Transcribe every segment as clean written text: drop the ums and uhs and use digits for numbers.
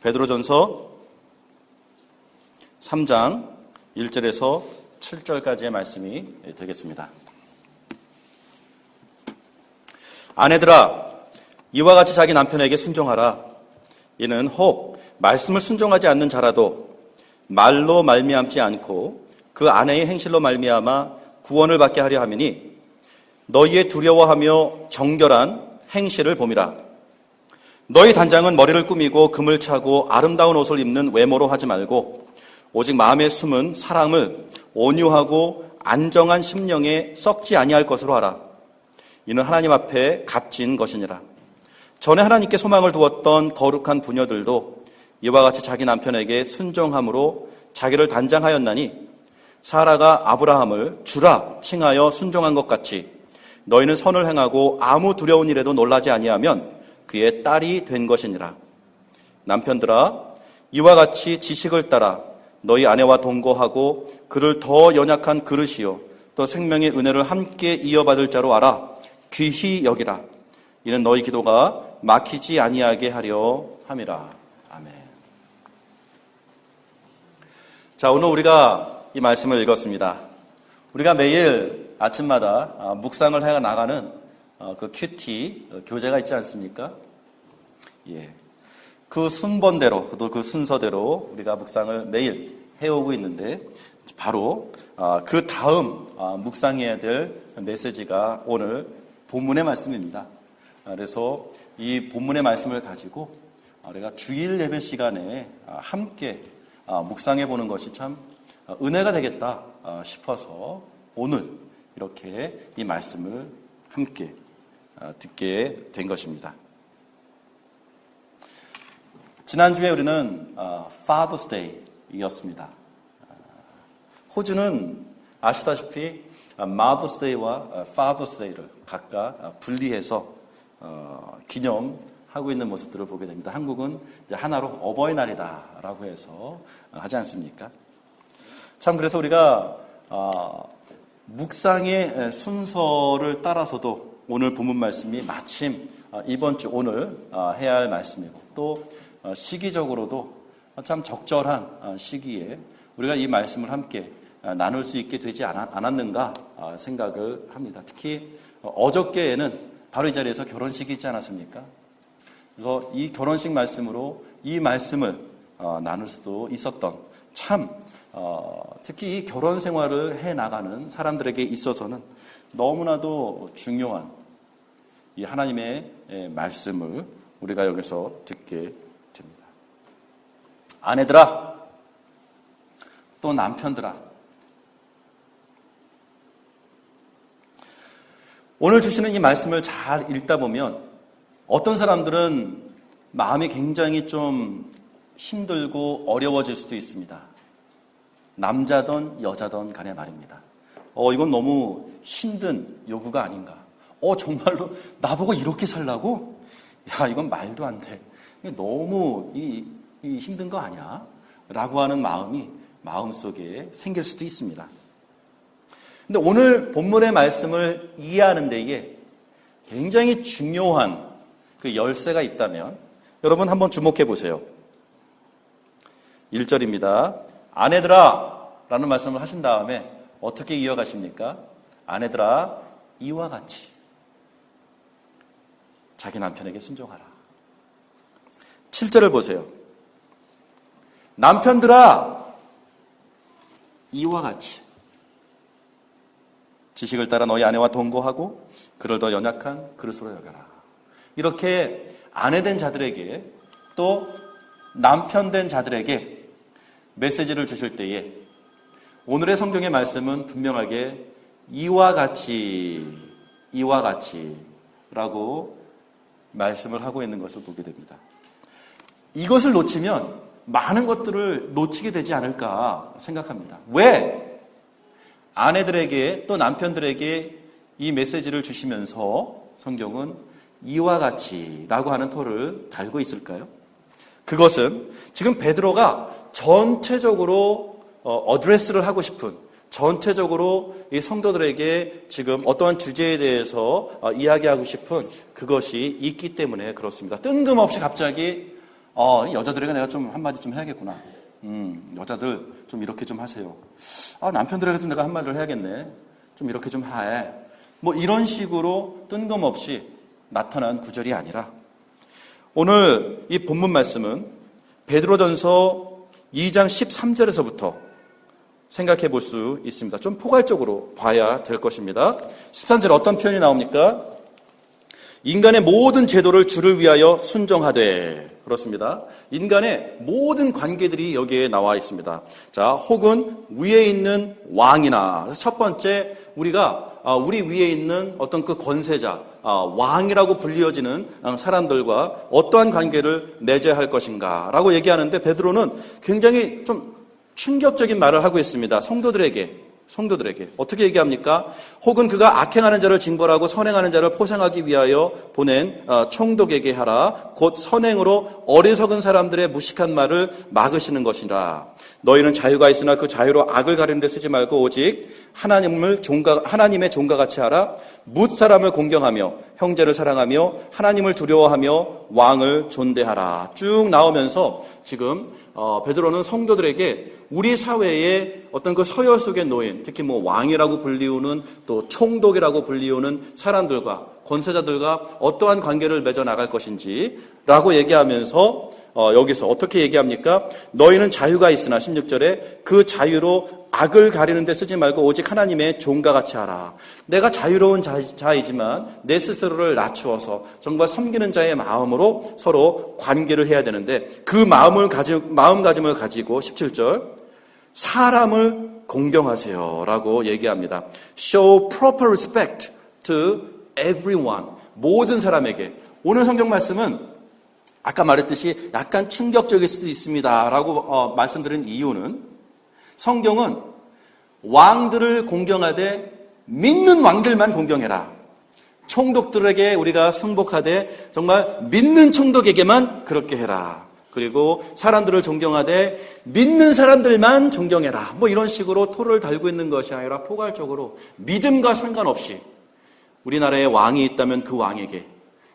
베드로전서 3장 1절에서 7절까지의 말씀이 되겠습니다. 아내들아, 이와 같이 자기 남편에게 순종하라. 이는 혹 말씀을 순종하지 않는 자라도 말로 말미암지 않고 그 아내의 행실로 말미암아 구원을 받게 하려 함이니 너희의 두려워하며 정결한 행실을 봄이라. 너희 단장은 머리를 꾸미고 금을 차고 아름다운 옷을 입는 외모로 하지 말고 오직 마음에 숨은 사랑을 온유하고 안정한 심령에 썩지 아니할 것으로 하라. 이는 하나님 앞에 값진 것이니라. 전에 하나님께 소망을 두었던 거룩한 부녀들도 이와 같이 자기 남편에게 순종함으로 자기를 단장하였나니 사라가 아브라함을 주라 칭하여 순종한 것 같이 너희는 선을 행하고 아무 두려운 일에도 놀라지 아니하면 그의 딸이 된 것이니라. 남편들아, 이와 같이 지식을 따라 너희 아내와 동거하고 그를 더 연약한 그릇이요 또 생명의 은혜를 함께 이어받을 자로 알아 귀히 여기라. 이는 너희 기도가 막히지 아니하게 하려 함이라. 아멘. 자, 오늘 우리가 이 말씀을 읽었습니다. 우리가 매일 아침마다 묵상을 해 나가는 그 큐티 교재가 있지 않습니까? 예. 그 순번대로, 또 그 순서대로 우리가 묵상을 매일 해오고 있는데 바로 그 다음 묵상해야 될 메시지가 오늘 본문의 말씀입니다. 그래서 이 본문의 말씀을 가지고 우리가 주일 예배 시간에 함께 묵상해 보는 것이 참 은혜가 되겠다 싶어서 오늘 이렇게 이 말씀을 함께 듣게 된 것입니다. 지난주에 우리는 Father's Day이었습니다. 호주는 아시다시피 Mother's Day와 Father's Day를 각각 분리해서 기념하고 있는 모습들을 보게 됩니다. 한국은 이제 하나로 어버이날이다라고 해서 하지 않습니까? 참 그래서 우리가 묵상의 순서를 따라서도 오늘 본문 말씀이 마침 이번 주 오늘 해야 할 말씀이고 또 시기적으로도 참 적절한 시기에 우리가 이 말씀을 함께 나눌 수 있게 되지 않았는가 생각을 합니다. 특히 어저께에는 바로 이 자리에서 결혼식이 있지 않았습니까? 그래서 이 결혼식 말씀으로 이 말씀을 나눌 수도 있었던 참 특히 이 결혼 생활을 해나가는 사람들에게 있어서는 너무나도 중요한 이 하나님의 말씀을 우리가 여기서 듣게 됩니다. 아내들아, 또 남편들아, 오늘 주시는 이 말씀을 잘 읽다 보면 어떤 사람들은 마음이 굉장히 좀 힘들고 어려워질 수도 있습니다. 남자든 여자든 간에 말입니다. 이건 너무 힘든 요구가 아닌가. 정말로 나보고 이렇게 살라고? 야, 이건 말도 안 돼. 너무 이 힘든 거 아니야? 라고 하는 마음이 마음속에 생길 수도 있습니다. 근데 오늘 본문의 말씀을 이해하는 데에 굉장히 중요한 그 열쇠가 있다면 여러분 한번 주목해 보세요. 1절입니다. 아내들아 라는 말씀을 하신 다음에 어떻게 이어가십니까? 아내들아, 이와 같이 자기 남편에게 순종하라. 7절을 보세요. 남편들아, 이와 같이 지식을 따라 너희 아내와 동거하고 그를 더 연약한 그릇으로 여겨라. 이렇게 아내된 자들에게 또 남편된 자들에게 메시지를 주실 때에 오늘의 성경의 말씀은 분명하게 이와 같이라고 말씀을 하고 있는 것을 보게 됩니다. 이것을 놓치면 많은 것들을 놓치게 되지 않을까 생각합니다. 왜 아내들에게 또 남편들에게 이 메시지를 주시면서 성경은 이와 같이라고 하는 토를 달고 있을까요? 그것은 지금 베드로가 전체적으로 어드레스를 하고 싶은, 전체적으로 이 성도들에게 지금 어떠한 주제에 대해서 이야기하고 싶은 그것이 있기 때문에 그렇습니다. 뜬금없이 갑자기 여자들에게 내가 좀 한마디 좀 해야겠구나. 여자들 좀 이렇게 좀 하세요. 남편들에게도 내가 한마디를 해야겠네. 좀 이렇게 좀 해. 뭐 이런 식으로 뜬금없이 나타난 구절이 아니라 오늘 이 본문 말씀은 베드로전서 2장 13절에서부터 생각해 볼 수 있습니다. 좀 포괄적으로 봐야 될 것입니다. 13절에 어떤 표현이 나옵니까? 인간의 모든 제도를 주를 위하여 순종하되. 그렇습니다. 인간의 모든 관계들이 여기에 나와 있습니다. 자, 혹은 위에 있는 왕이나. 그래서 첫 번째, 우리 위에 있는 어떤 그 권세자, 왕이라고 불리어지는 사람들과 어떠한 관계를 맺어야 할 것인가 라고 얘기하는데 베드로는 굉장히 좀 충격적인 말을 하고 있습니다. 성도들에게 어떻게 얘기합니까? 혹은 그가 악행하는 자를 징벌하고 선행하는 자를 포상하기 위하여 보낸 총독에게 하라. 곧 선행으로 어리석은 사람들의 무식한 말을 막으시는 것이라. 너희는 자유가 있으나 그 자유로 악을 가리는 데 쓰지 말고 오직 하나님의 종과 같이 하라. 뭇 사람을 공경하며 형제를 사랑하며 하나님을 두려워하며 왕을 존대하라. 쭉 나오면서 지금 베드로는 성도들에게 우리 사회의 어떤 그 서열 속에 놓인, 특히 뭐 왕이라고 불리우는 또 총독이라고 불리우는 사람들과 권세자들과 어떠한 관계를 맺어 나갈 것인지라고 얘기하면서 여기서 어떻게 얘기합니까? 너희는 자유가 있으나 16절에 그 자유로 악을 가리는 데 쓰지 말고 오직 하나님의 종과 같이 하라. 내가 자유로운 자이지만 내 스스로를 낮추어서 정말 섬기는 자의 마음으로 서로 관계를 해야 되는데 그 마음가짐을 가지고 17절 사람을 공경하세요 라고 얘기합니다. Show proper respect to everyone. 모든 사람에게. 오늘 성경 말씀은 아까 말했듯이 약간 충격적일 수도 있습니다 라고 말씀드린 이유는 성경은 왕들을 공경하되 믿는 왕들만 공경해라. 총독들에게 우리가 승복하되 정말 믿는 총독에게만 그렇게 해라. 그리고 사람들을 존경하되 믿는 사람들만 존경해라. 뭐 이런 식으로 토를 달고 있는 것이 아니라 포괄적으로 믿음과 상관없이 우리나라에 왕이 있다면 그 왕에게,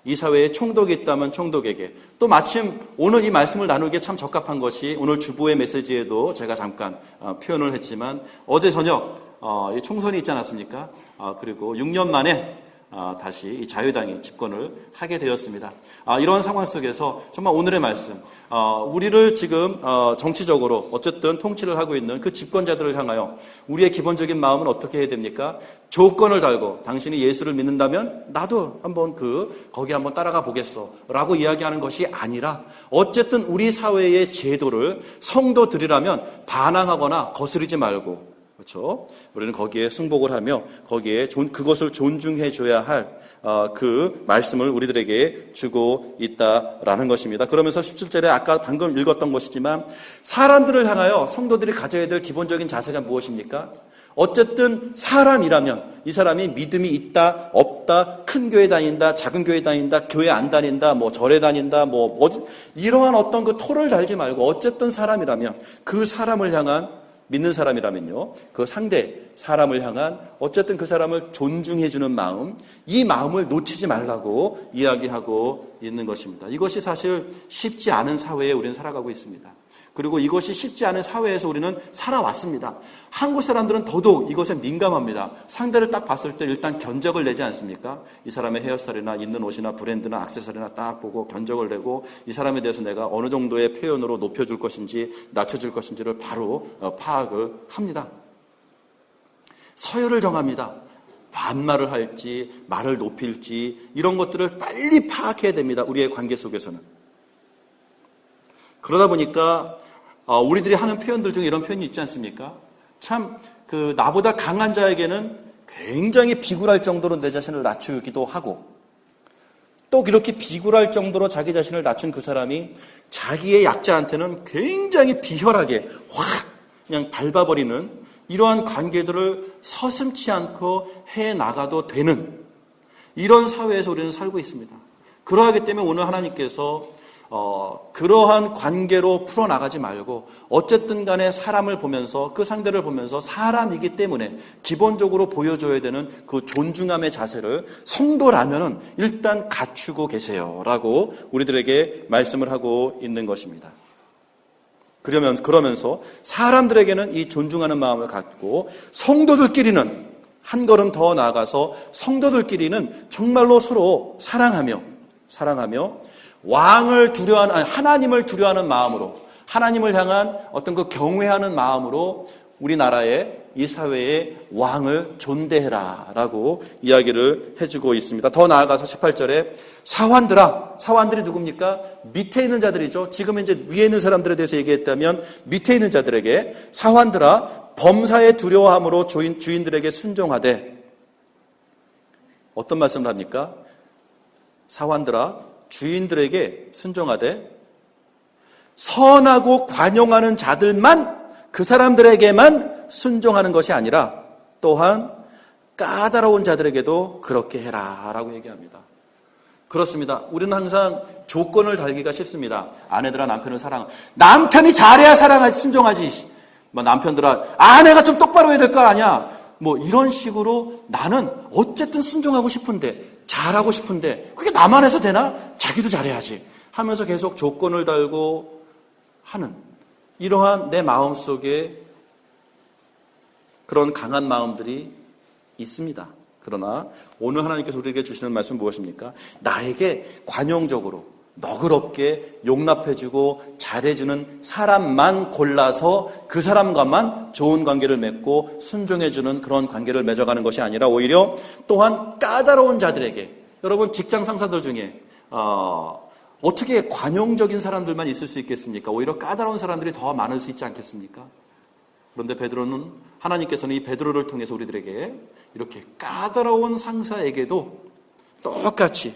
이 사회에 총독이 있다면 총독에게, 또 마침 오늘 이 말씀을 나누기에 참 적합한 것이 오늘 주보의 메시지에도 제가 잠깐 표현을 했지만 어제 저녁 총선이 있지 않았습니까? 그리고 6년 만에 다시 이 자유당이 집권을 하게 되었습니다. 이런 상황 속에서 정말 오늘의 말씀, 우리를 지금 정치적으로 어쨌든 통치를 하고 있는 그 집권자들을 향하여 우리의 기본적인 마음은 어떻게 해야 됩니까? 조건을 달고 당신이 예수를 믿는다면 나도 한번 거기 한번 따라가 보겠어 라고 이야기하는 것이 아니라 어쨌든 우리 사회의 제도를 성도들이라면 반항하거나 거스르지 말고, 그렇죠? 우리는 거기에 승복을 하며 거기에 그것을 존중해 줘야 할 그 말씀을 우리들에게 주고 있다라는 것입니다. 그러면서 17절에 아까 방금 읽었던 것이지만 사람들을 향하여 성도들이 가져야 될 기본적인 자세가 무엇입니까? 어쨌든 사람이라면 이 사람이 믿음이 있다, 없다, 큰 교회 다닌다, 작은 교회 다닌다, 교회 안 다닌다, 뭐 절에 다닌다, 이러한 어떤 그 토를 달지 말고 어쨌든 사람이라면 그 사람을 향한 믿는 사람이라면요, 그 상대 사람을 향한 어쨌든 그 사람을 존중해주는 마음, 이 마음을 놓치지 말라고 이야기하고 있는 것입니다. 이것이 사실 쉽지 않은 사회에 우리는 살아가고 있습니다. 그리고 이것이 쉽지 않은 사회에서 우리는 살아왔습니다. 한국 사람들은 더더욱 이것에 민감합니다. 상대를 딱 봤을 때 일단 견적을 내지 않습니까? 이 사람의 헤어스타일이나 입는 옷이나 브랜드나 액세서리나 딱 보고 견적을 내고 이 사람에 대해서 내가 어느 정도의 표현으로 높여줄 것인지 낮춰줄 것인지를 바로 파악을 합니다. 서열을 정합니다. 반말을 할지 말을 높일지 이런 것들을 빨리 파악해야 됩니다. 우리의 관계 속에서는. 그러다 보니까 우리들이 하는 표현들 중에 이런 표현이 있지 않습니까? 참 나보다 강한 자에게는 굉장히 비굴할 정도로 내 자신을 낮추기도 하고, 또 이렇게 비굴할 정도로 자기 자신을 낮춘 그 사람이 자기의 약자한테는 굉장히 비열하게 확 그냥 밟아버리는 이러한 관계들을 서슴지 않고 해나가도 되는 이런 사회에서 우리는 살고 있습니다. 그러하기 때문에 오늘 하나님께서 그러한 관계로 풀어나가지 말고 어쨌든 간에 사람을 보면서 그 상대를 보면서 사람이기 때문에 기본적으로 보여줘야 되는 그 존중함의 자세를 성도라면은 일단 갖추고 계세요라고 우리들에게 말씀을 하고 있는 것입니다. 그러면서 사람들에게는 이 존중하는 마음을 갖고 성도들끼리는 한 걸음 더 나아가서 성도들끼리는 정말로 서로 사랑하며 왕을 두려워하는, 하나님을 두려워하는 마음으로, 하나님을 향한 어떤 그 경외하는 마음으로 우리나라의 이 사회의 왕을 존대해라 라고 이야기를 해주고 있습니다. 더 나아가서 18절에 사환들아, 사환들이 누굽니까? 밑에 있는 자들이죠. 지금 이제 위에 있는 사람들에 대해서 얘기했다면 밑에 있는 자들에게 사환들아 범사에 두려워함으로 주인들에게 순종하되, 어떤 말씀을 합니까? 사환들아 주인들에게 순종하되 선하고 관용하는 자들만, 그 사람들에게만 순종하는 것이 아니라 또한 까다로운 자들에게도 그렇게 해라 라고 얘기합니다. 그렇습니다. 우리는 항상 조건을 달기가 쉽습니다. 아내들아 남편을 사랑하, 남편이 잘해야 사랑하지, 순종하지. 뭐 남편들아 아내가 좀 똑바로 해야 될 거 아니야. 뭐 이런 식으로 나는 어쨌든 순종하고 싶은데, 잘하고 싶은데 그게 나만 해서 되나? 자기도 잘해야지 하면서 계속 조건을 달고 하는 이러한 내 마음속에 그런 강한 마음들이 있습니다. 그러나 오늘 하나님께서 우리에게 주시는 말씀 무엇입니까? 나에게 관용적으로 너그럽게 용납해주고 잘해주는 사람만 골라서 그 사람과만 좋은 관계를 맺고 순종해주는 그런 관계를 맺어가는 것이 아니라 오히려 또한 까다로운 자들에게, 여러분 직장 상사들 중에 어떻게 관용적인 사람들만 있을 수 있겠습니까? 오히려 까다로운 사람들이 더 많을 수 있지 않겠습니까? 그런데 하나님께서는 이 베드로를 통해서 우리들에게 이렇게 까다로운 상사에게도 똑같이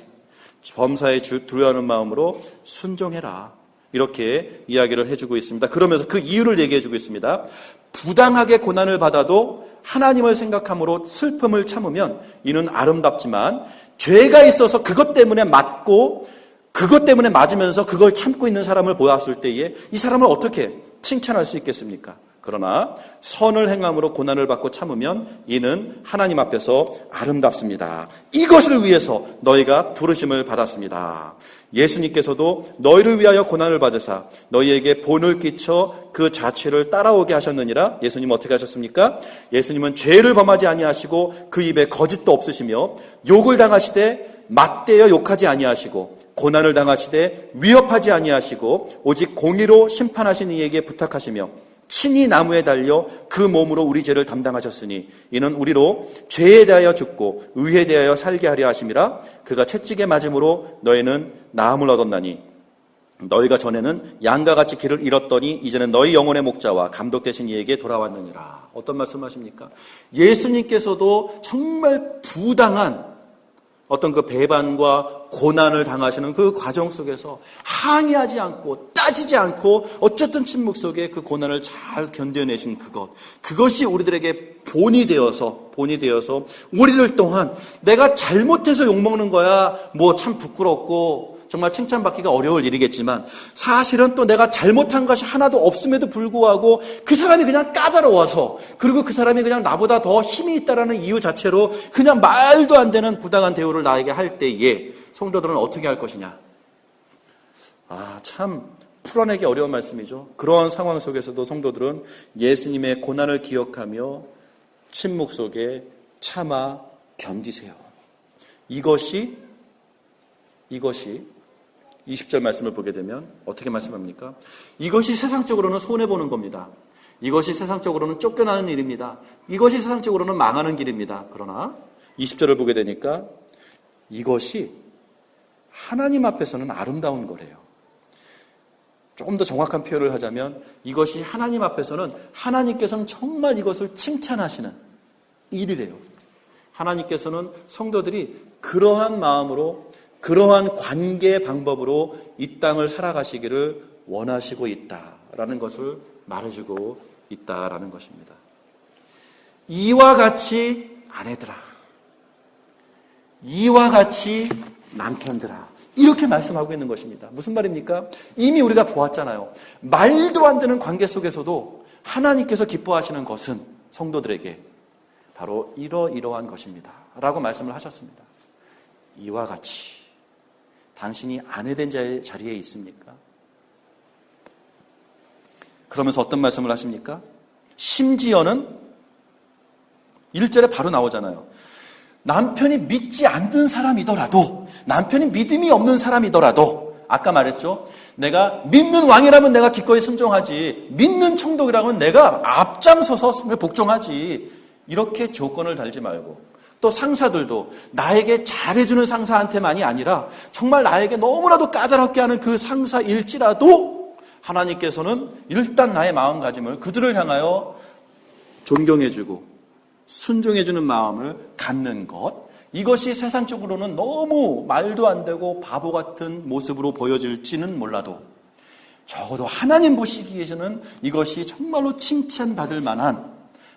범사에 두려워하는 마음으로 순종해라, 이렇게 이야기를 해주고 있습니다. 그러면서 그 이유를 얘기해주고 있습니다. 부당하게 고난을 받아도 하나님을 생각함으로 슬픔을 참으면 이는 아름답지만, 죄가 있어서 그것 때문에 맞고 그것 때문에 맞으면서 그걸 참고 있는 사람을 보았을 때에 이 사람을 어떻게 칭찬할 수 있겠습니까? 그러나 선을 행함으로 고난을 받고 참으면 이는 하나님 앞에서 아름답습니다. 이것을 위해서 너희가 부르심을 받았습니다. 예수님께서도 너희를 위하여 고난을 받으사 너희에게 본을 끼쳐 그 자취를 따라오게 하셨느니라. 예수님은 어떻게 하셨습니까? 예수님은 죄를 범하지 아니하시고 그 입에 거짓도 없으시며 욕을 당하시되 맞대어 욕하지 아니하시고 고난을 당하시되 위협하지 아니하시고 오직 공의로 심판하신 이에게 부탁하시며 친히 나무에 달려 그 몸으로 우리 죄를 담당하셨으니 이는 우리로 죄에 대하여 죽고 의에 대하여 살게 하려 하심이라. 그가 채찍에 맞음으로 너희는 나음을 얻었나니 너희가 전에는 양과 같이 길을 잃었더니 이제는 너희 영혼의 목자와 감독 되신 이에게 돌아왔느니라. 어떤 말씀하십니까? 예수님께서도 정말 부당한 어떤 그 배반과 고난을 당하시는 그 과정 속에서 항의하지 않고 따지지 않고 어쨌든 침묵 속에 그 고난을 잘 견뎌내신 그것이 우리들에게 본이 되어서 우리들 또한 내가 잘못해서 욕먹는 거야 뭐 참 부끄럽고 정말 칭찬받기가 어려울 일이겠지만, 사실은 또 내가 잘못한 것이 하나도 없음에도 불구하고 그 사람이 그냥 까다로워서, 그리고 그 사람이 그냥 나보다 더 힘이 있다라는 이유 자체로 그냥 말도 안 되는 부당한 대우를 나에게 할 때에 성도들은 어떻게 할 것이냐. 참 풀어내기 어려운 말씀이죠. 그런 상황 속에서도 성도들은 예수님의 고난을 기억하며 침묵 속에 참아 견디세요. 이것이 20절 말씀을 보게 되면 어떻게 말씀합니까? 이것이 세상적으로는 손해보는 겁니다. 이것이 세상적으로는 쫓겨나는 일입니다. 이것이 세상적으로는 망하는 길입니다. 그러나 20절을 보게 되니까 이것이 하나님 앞에서는 아름다운 거래요. 조금 더 정확한 표현을 하자면 이것이 하나님 앞에서는 하나님께서는 정말 이것을 칭찬하시는 일이래요. 하나님께서는 성도들이 그러한 마음으로, 그러한 관계 방법으로 이 땅을 살아가시기를 원하시고 있다라는 것을 말해주고 있다라는 것입니다. 이와 같이 아내들아, 이와 같이 남편들아, 이렇게 말씀하고 있는 것입니다. 무슨 말입니까? 이미 우리가 보았잖아요. 말도 안 되는 관계 속에서도 하나님께서 기뻐하시는 것은 성도들에게 바로 이러이러한 것입니다 라고 말씀을 하셨습니다. 이와 같이 당신이 아내된 자의 자리에 있습니까? 그러면서 어떤 말씀을 하십니까? 심지어는 1절에 바로 나오잖아요. 남편이 믿지 않는 사람이더라도, 남편이 믿음이 없는 사람이더라도, 아까 말했죠. 내가 믿는 왕이라면 내가 기꺼이 순종하지, 믿는 총독이라면 내가 앞장서서 복종하지, 이렇게 조건을 달지 말고, 또 상사들도 나에게 잘해주는 상사한테만이 아니라 정말 나에게 너무나도 까다롭게 하는 그 상사일지라도 하나님께서는 일단 나의 마음가짐을 그들을 향하여 존경해주고 순종해주는 마음을 갖는 것, 이것이 세상적으로는 너무 말도 안 되고 바보 같은 모습으로 보여질지는 몰라도 적어도 하나님 보시기에는 이것이 정말로 칭찬받을 만한,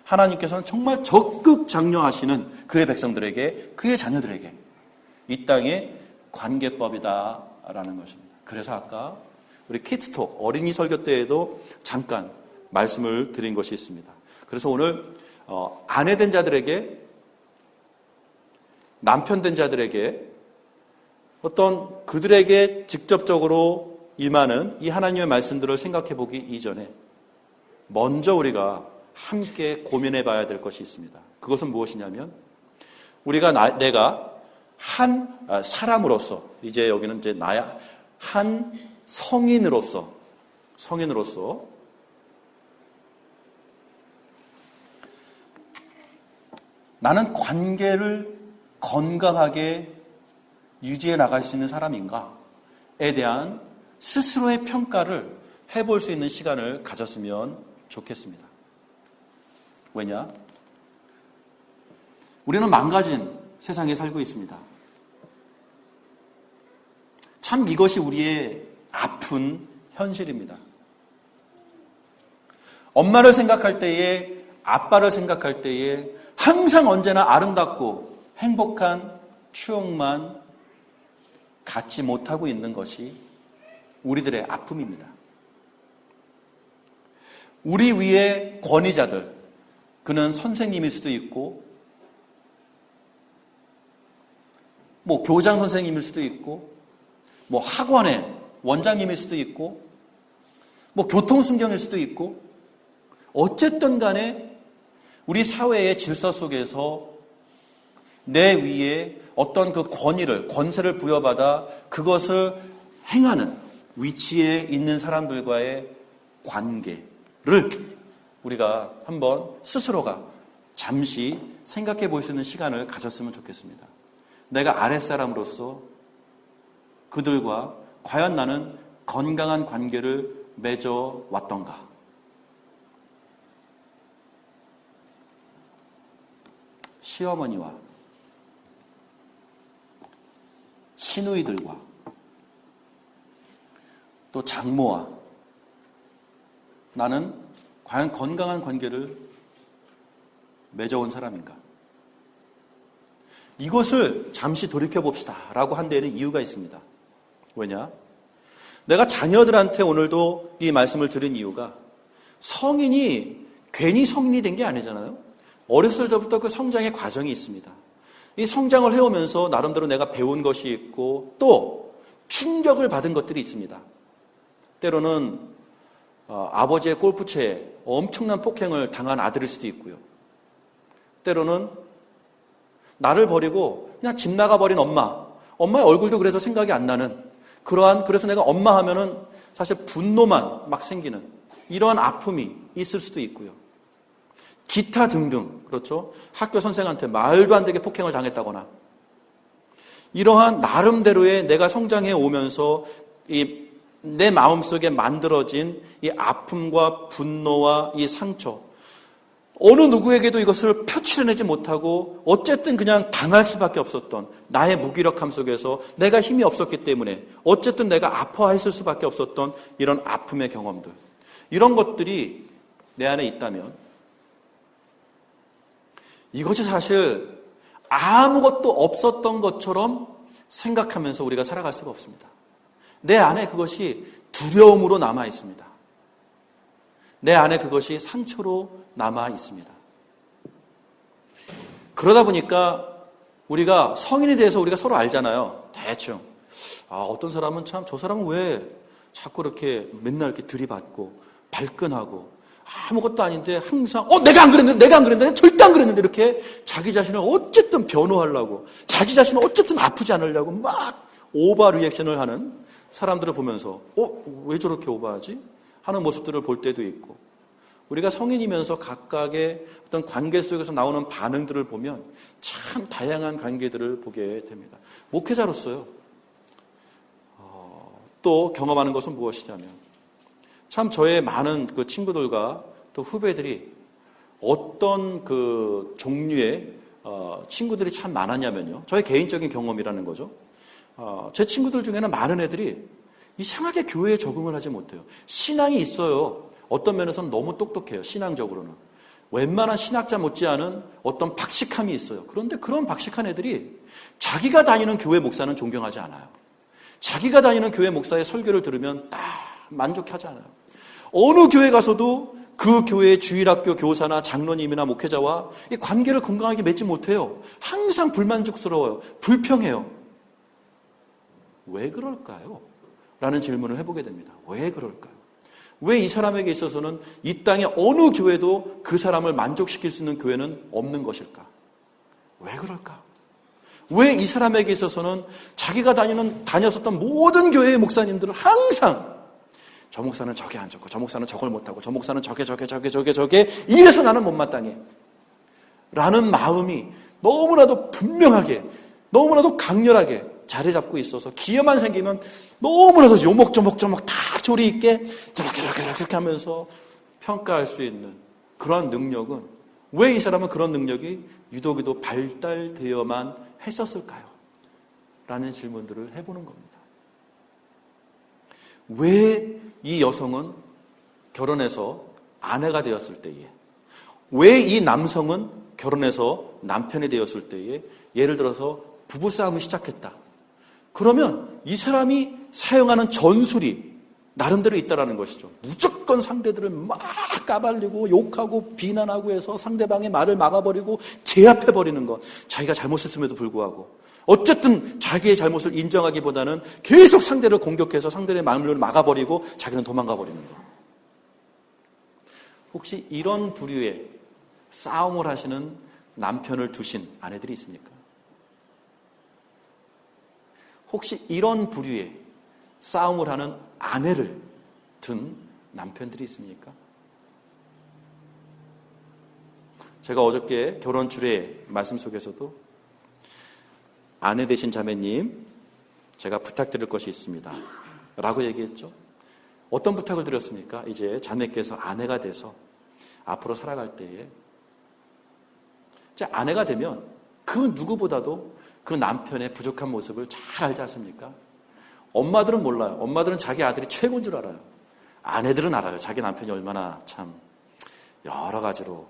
하나님께서는 정말 적극 장려하시는 그의 백성들에게, 그의 자녀들에게 이 땅의 관계법이다라는 것입니다. 그래서 아까 우리 키드톡 어린이 설교 때에도 잠깐 말씀을 드린 것이 있습니다. 그래서 오늘 아내된 자들에게, 남편된 자들에게 어떤 그들에게 직접적으로 임하는 이 하나님의 말씀들을 생각해 보기 이전에 먼저 우리가 함께 고민해 봐야 될 것이 있습니다. 그것은 무엇이냐면, 내가 한 사람으로서, 이제 여기는 이제 나야 한 성인으로서 나는 관계를 건강하게 유지해 나갈 수 있는 사람인가에 대한 스스로의 평가를 해볼 수 있는 시간을 가졌으면 좋겠습니다. 왜냐? 우리는 망가진 세상에 살고 있습니다. 참 이것이 우리의 아픈 현실입니다. 엄마를 생각할 때에, 아빠를 생각할 때에 항상 언제나 아름답고 행복한 추억만 갖지 못하고 있는 것이 우리들의 아픔입니다. 우리 위에 권위자들, 그는 선생님일 수도 있고, 교장 선생님일 수도 있고, 학원의 원장님일 수도 있고, 교통순경일 수도 있고, 어쨌든 간에 우리 사회의 질서 속에서 내 위에 어떤 그 권세를 부여받아 그것을 행하는 위치에 있는 사람들과의 관계를 우리가 한번 스스로가 잠시 생각해 볼 수 있는 시간을 가졌으면 좋겠습니다. 내가 아랫사람으로서 그들과 과연 나는 건강한 관계를 맺어 왔던가? 시어머니와 시누이들과 또 장모와 나는 과연 건강한 관계를 맺어온 사람인가? 이것을 잠시 돌이켜봅시다 라고 한 데에는 이유가 있습니다. 왜냐? 내가 자녀들한테 오늘도 이 말씀을 드린 이유가, 성인이 괜히 성인이 된 게 아니잖아요. 어렸을 때부터 그 성장의 과정이 있습니다. 이 성장을 해오면서 나름대로 내가 배운 것이 있고 또 충격을 받은 것들이 있습니다. 때로는 아버지의 골프채에 엄청난 폭행을 당한 아들일 수도 있고요. 때로는 나를 버리고 그냥 집 나가버린 엄마의 얼굴도 그래서 생각이 안 나는 그래서 내가 엄마 하면은 사실 분노만 막 생기는 이러한 아픔이 있을 수도 있고요. 기타 등등, 그렇죠? 학교 선생한테 말도 안 되게 폭행을 당했다거나, 이러한 나름대로의 내가 성장해 오면서 내 마음속에 만들어진 이 아픔과 분노와 이 상처, 어느 누구에게도 이것을 표출해내지 못하고 어쨌든 그냥 당할 수밖에 없었던 나의 무기력함 속에서 내가 힘이 없었기 때문에 어쨌든 내가 아파했을 수밖에 없었던 이런 아픔의 경험들, 이런 것들이 내 안에 있다면 이것이 사실 아무것도 없었던 것처럼 생각하면서 우리가 살아갈 수가 없습니다. 내 안에 그것이 두려움으로 남아 있습니다. 내 안에 그것이 상처로 남아 있습니다. 그러다 보니까 우리가 성인에 대해서 우리가 서로 알잖아요. 대충. 어떤 사람은 참 저 사람은 왜 자꾸 이렇게 맨날 이렇게 들이받고 발끈하고 아무것도 아닌데 항상 내가 안 그랬는데 절대 안 그랬는데 이렇게 자기 자신을 어쨌든 변호하려고 자기 자신을 어쨌든 아프지 않으려고 막 오버 리액션을 하는 사람들을 보면서 왜 저렇게 오버하지? 하는 모습들을 볼 때도 있고 우리가 성인이면서 각각의 어떤 관계 속에서 나오는 반응들을 보면 참 다양한 관계들을 보게 됩니다. 목회자로서요. 또 경험하는 것은 무엇이냐면 참 저의 많은 그 친구들과 또 후배들이 어떤 그 종류의 친구들이 참 많았냐면요. 저의 개인적인 경험이라는 거죠. 제 친구들 중에는 많은 애들이 이상하게 교회에 적응을 하지 못해요. 신앙이 있어요. 어떤 면에서는 너무 똑똑해요. 신앙적으로는. 웬만한 신학자 못지않은 어떤 박식함이 있어요. 그런데 그런 박식한 애들이 자기가 다니는 교회 목사는 존경하지 않아요. 자기가 다니는 교회 목사의 설교를 들으면 딱 만족하지 않아요. 어느 교회 가서도 그 교회의 주일학교 교사나 장로님이나 목회자와 이 관계를 건강하게 맺지 못해요. 항상 불만족스러워요. 불평해요. 왜 그럴까요? 라는 질문을 해보게 됩니다. 왜 그럴까요? 왜 이 사람에게 있어서는 이 땅의 어느 교회도 그 사람을 만족시킬 수 있는 교회는 없는 것일까? 왜 그럴까? 왜 이 사람에게 있어서는 자기가 다녔었던 모든 교회의 목사님들은 항상 저 목사는 저게 안 좋고 저 목사는 저걸 못하고 저 목사는 저게 이래서 나는 못마땅해 라는 마음이 너무나도 분명하게 너무나도 강렬하게 자리 잡고 있어서 기회만 생기면 너무나도 요목조목 다 조리 있게 저렇게 하면서 평가할 수 있는 그런 능력은 왜 이 사람은 그런 능력이 유독 발달되어만 했었을까요? 라는 질문들을 해보는 겁니다. 왜 이 여성은 결혼해서 아내가 되었을 때에 왜 이 남성은 결혼해서 남편이 되었을 때에 예를 들어서 부부싸움을 시작했다. 그러면 이 사람이 사용하는 전술이 나름대로 있다라는 것이죠. 무조건 상대들을 막 까발리고 욕하고 비난하고 해서 상대방의 말을 막아버리고 제압해버리는 것. 자기가 잘못했음에도 불구하고 어쨌든 자기의 잘못을 인정하기보다는 계속 상대를 공격해서 상대의 마음을 막아버리고 자기는 도망가버리는 것. 혹시 이런 부류의 싸움을 하시는 남편을 두신 아내들이 있습니까? 혹시 이런 부류의 싸움을 하는 아내를 둔 남편들이 있습니까? 제가 어저께 결혼 주례 말씀 속에서도 아내 되신 자매님, 제가 부탁드릴 것이 있습니다. 라고 얘기했죠. 어떤 부탁을 드렸습니까? 이제 자매께서 아내가 돼서 앞으로 살아갈 때에 아내가 되면 그 누구보다도 그 남편의 부족한 모습을 잘 알지 않습니까? 엄마들은 몰라요. 엄마들은 자기 아들이 최고인 줄 알아요. 아내들은 알아요. 자기 남편이 얼마나 참 여러 가지로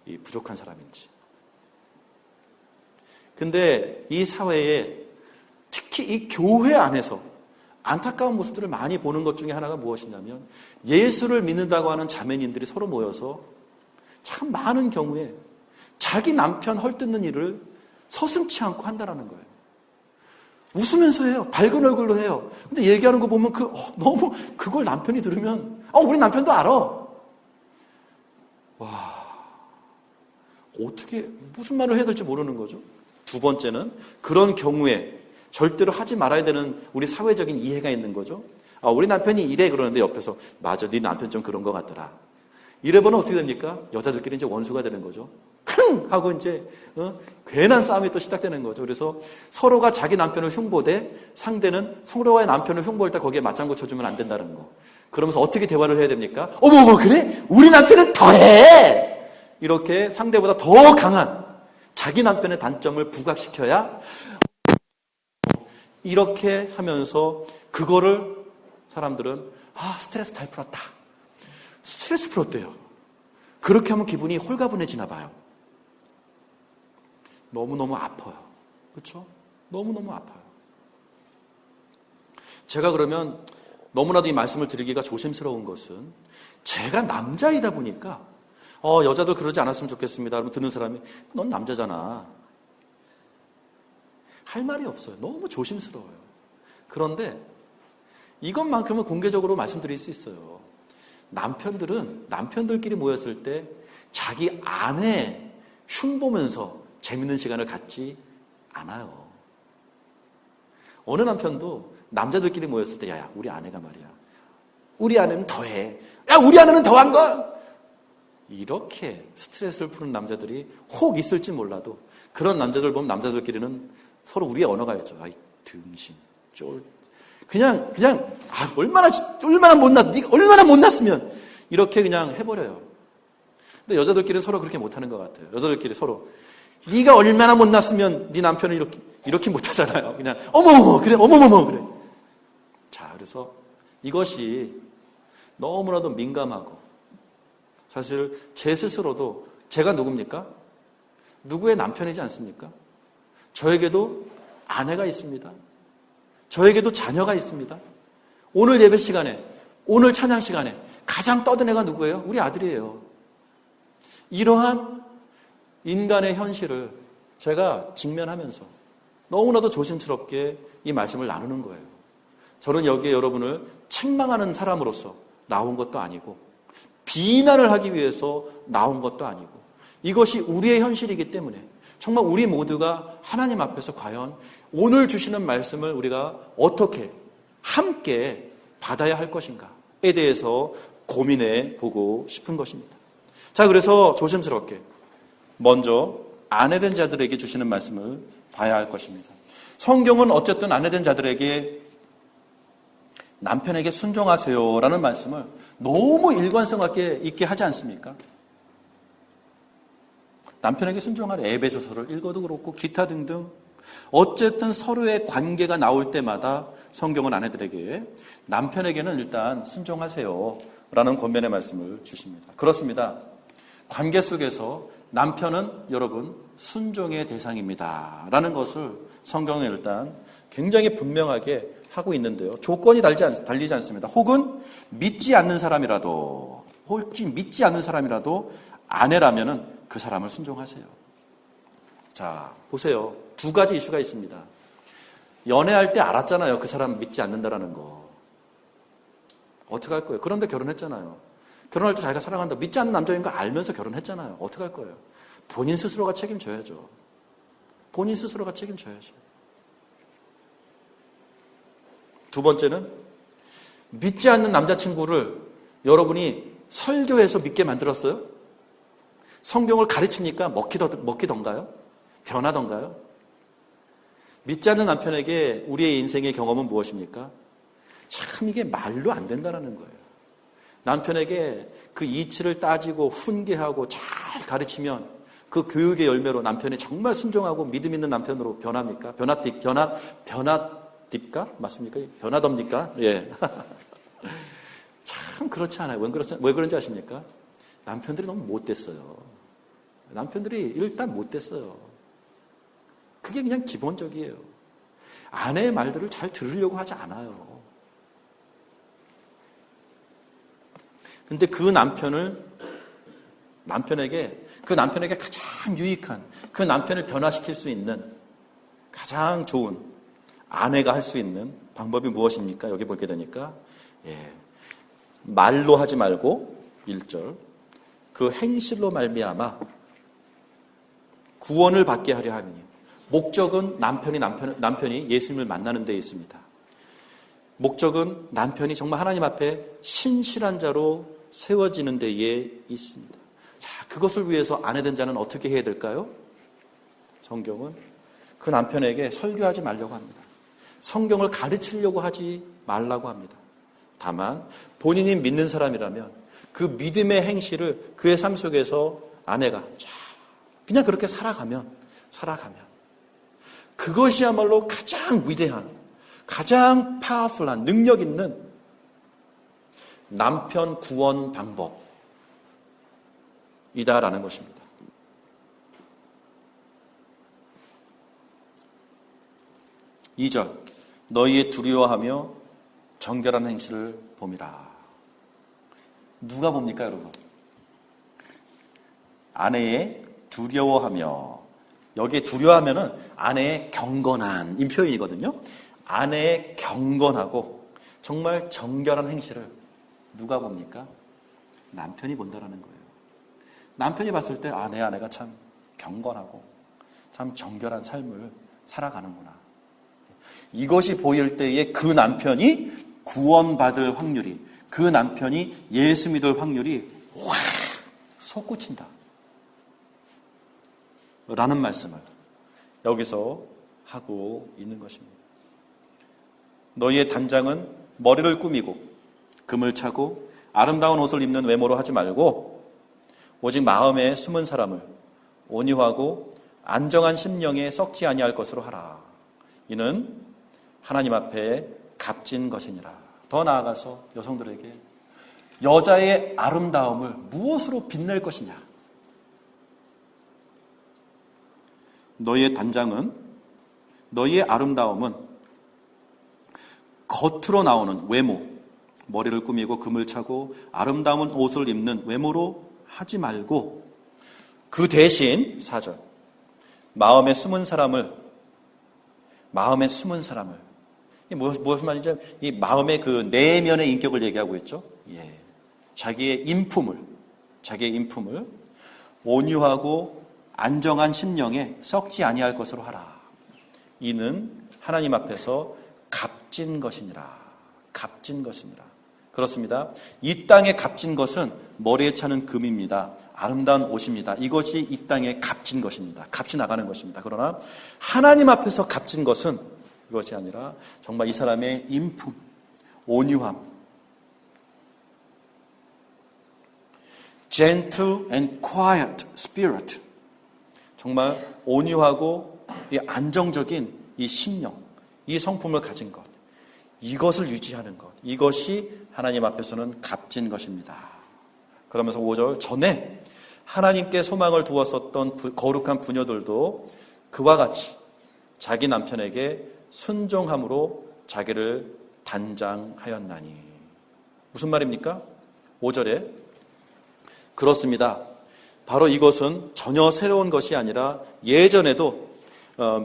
이 부족한 사람인지. 근데 이 사회에 특히 이 교회 안에서 안타까운 모습들을 많이 보는 것 중에 하나가 무엇이냐면 예수를 믿는다고 하는 자매님들이 서로 모여서 참 많은 경우에 자기 남편 헐뜯는 일을 서슴지 않고 한다는 거예요. 웃으면서 해요. 밝은 얼굴로 해요. 근데 얘기하는 거 보면 너무 그걸 남편이 들으면 우리 남편도 알아. 와, 어떻게 무슨 말을 해야 될지 모르는 거죠. 두 번째는 그런 경우에 절대로 하지 말아야 되는 우리 사회적인 이해가 있는 거죠. 우리 남편이 이래 그러는데 옆에서 맞아, 네 남편 좀 그런 것 같더라. 이래보면 어떻게 됩니까? 여자들끼리 이제 원수가 되는 거죠. 흥! 하고 이제 괜한 싸움이 또 시작되는 거죠. 그래서 서로가 자기 남편을 흉보되 상대는 서로의 남편을 흉보할 때 거기에 맞장구 쳐주면 안 된다는 거. 그러면서 어떻게 대화를 해야 됩니까? 어머 그래? 우리 남편은 더해! 이렇게 상대보다 더 강한 자기 남편의 단점을 부각시켜야 이렇게 하면서 그거를 사람들은 스트레스 잘 풀었다. 스트레스 풀었대요. 그렇게 하면 기분이 홀가분해지나 봐요. 너무너무 아파요. 그렇죠? 너무너무 아파요. 제가 그러면 너무나도 이 말씀을 드리기가 조심스러운 것은 제가 남자이다 보니까 여자들 그러지 않았으면 좋겠습니다. 그러면 듣는 사람이 넌 남자잖아. 할 말이 없어요. 너무 조심스러워요. 그런데 이것만큼은 공개적으로 말씀드릴 수 있어요. 남편들은 남편들끼리 모였을 때 자기 아내 흉보면서 재밌는 시간을 갖지 않아요. 어느 남편도 남자들끼리 모였을 때 야, 우리 아내가 말이야. 우리 아내는 더해. 야, 우리 아내는 더한 거. 이렇게 스트레스를 푸는 남자들이 혹 있을지 몰라도 그런 남자들 보면 남자들끼리는 서로 우리의 언어가 있죠. 아이, 등신, 쫄. 그냥, 얼마나 못났으면 이렇게 그냥 해버려요. 근데 여자들끼리 서로 그렇게 못하는 것 같아요. 여자들끼리 서로. 네가 얼마나 못났으면 네 남편은 이렇게 못하잖아요. 그냥, 어머머머, 그래, 어머머머, 그래. 자, 그래서 이것이 너무나도 민감하고 사실 제 스스로도 제가 누굽니까? 누구의 남편이지 않습니까? 저에게도 아내가 있습니다. 저에게도 자녀가 있습니다. 오늘 예배 시간에, 오늘 찬양 시간에 가장 떠든 애가 누구예요? 우리 아들이에요. 이러한 인간의 현실을 제가 직면하면서 너무나도 조심스럽게 이 말씀을 나누는 거예요. 저는 여기에 여러분을 책망하는 사람으로서 나온 것도 아니고 비난을 하기 위해서 나온 것도 아니고 이것이 우리의 현실이기 때문에 정말 우리 모두가 하나님 앞에서 과연 오늘 주시는 말씀을 우리가 어떻게 함께 받아야 할 것인가에 대해서 고민해 보고 싶은 것입니다. 자, 그래서 조심스럽게 먼저 아내된 자들에게 주시는 말씀을 봐야 할 것입니다. 성경은 어쨌든 아내된 자들에게 남편에게 순종하세요라는 말씀을 너무 일관성 있게 하지 않습니까? 남편에게 순종하라 에베소서를 읽어도 그렇고 기타 등등 어쨌든 서로의 관계가 나올 때마다 성경은 아내들에게 남편에게는 일단 순종하세요라는 권면의 말씀을 주십니다. 그렇습니다. 관계 속에서 남편은 여러분 순종의 대상입니다라는 것을 성경은 일단 굉장히 분명하게 하고 있는데요. 조건이 달리지 않습니다. 혹은 믿지 않는 사람이라도 아내라면은 그 사람을 순종하세요. 자, 보세요. 두 가지 이슈가 있습니다. 연애할 때 알았잖아요. 그 사람 믿지 않는다라는 거. 어떻게 할 거예요? 그런데 결혼했잖아요. 결혼할 때 자기가 사랑한다. 믿지 않는 남자인 거 알면서 결혼했잖아요. 어떻게 할 거예요? 본인 스스로가 책임져야죠. 본인 스스로가 책임져야죠. 두 번째는 믿지 않는 남자친구를 여러분이 설교해서 믿게 만들었어요? 성경을 가르치니까 먹히던가요? 변하던가요? 믿지 않는 남편에게 우리의 인생의 경험은 무엇입니까? 참 이게 말로 안 된다는 거예요. 남편에게 그 이치를 따지고 훈계하고 잘 가르치면 그 교육의 열매로 남편이 정말 순종하고 믿음 있는 남편으로 변합니까? 변화딥까? 맞습니까? 변하답니까? 예. 참 그렇지 않아요. 왜 그런지 아십니까? 남편들이 너무 못됐어요. 남편들이 일단 못됐어요. 그게 그냥 기본적이에요. 아내의 말들을 잘 들으려고 하지 않아요. 근데 그 남편에게 가장 유익한, 그 남편을 변화시킬 수 있는 가장 좋은 아내가 할 수 있는 방법이 무엇입니까? 여기 보게 되니까, 말로 하지 말고 1절 그 행실로 말미암아 구원을 받게 하려 함이니 목적은 남편이 예수님을 만나는 데 있습니다. 목적은 남편이 정말 하나님 앞에 신실한 자로 세워지는 데에 있습니다. 자, 그것을 위해서 아내된 자는 어떻게 해야 될까요? 성경은 그 남편에게 설교하지 말려고 합니다. 성경을 가르치려고 하지 말라고 합니다. 다만 본인이 믿는 사람이라면 그 믿음의 행실을 그의 삶 속에서 아내가 그냥 그렇게 살아가면 그것이야말로 가장 위대한, 가장 파워풀한, 능력 있는 남편 구원 방법이다라는 것입니다. 2절 너희의 두려워하며 정결한 행실을 봄이라. 누가 봅니까, 여러분? 아내의 두려워하며. 여기에 두려워하면은 아내의 경건한 이 표현이거든요. 아내의 경건하고 정말 정결한 행실을 누가 봅니까? 남편이 본다라는 거예요. 남편이 봤을 때 내 아내가 참 경건하고 참 정결한 삶을 살아가는구나. 이것이 보일 때에 그 남편이 구원받을 확률이, 그 남편이 예수 믿을 확률이 확 솟구친다 라는 말씀을 여기서 하고 있는 것입니다. 너희의 단장은 머리를 꾸미고 금을 차고 아름다운 옷을 입는 외모로 하지 말고 오직 마음에 숨은 사람을 온유하고 안정한 심령에 썩지 아니할 것으로 하라. 이는 하나님 앞에 값진 것이니라. 더 나아가서 여성들에게 여자의 아름다움을 무엇으로 빛낼 것이냐. 너희의 단장은, 너희의 아름다움은 겉으로 나오는 외모, 머리를 꾸미고 금을 차고 아름다운 옷을 입는 외모로 하지 말고 그 대신 4절 마음에 숨은 사람을 이 무슨 말이죠? 이 마음의 그 내면의 인격을 얘기하고 있죠. 예. 자기의 인품을 온유하고 안정한 심령에 썩지 아니할 것으로 하라. 이는 하나님 앞에서 값진 것이니라. 값진 것이니라. 그렇습니다. 이 땅에 값진 것은 머리에 차는 금입니다. 아름다운 옷입니다. 이것이 이 땅에 값진 것입니다. 값이 나가는 것입니다. 그러나 하나님 앞에서 값진 것은 이것이 아니라 정말 이 사람의 인품, 온유함, gentle and quiet spirit, 정말 온유하고 이 안정적인 이 심령, 이 성품을 가진 것, 이것을 유지하는 것, 이것이 하나님 앞에서는 값진 것입니다. 그러면서 5절 전에 하나님께 소망을 두었었던 거룩한 부녀들도 그와 같이 자기 남편에게 순종함으로 자기를 단장하였나니. 무슨 말입니까? 5절에 그렇습니다. 바로 이것은 전혀 새로운 것이 아니라 예전에도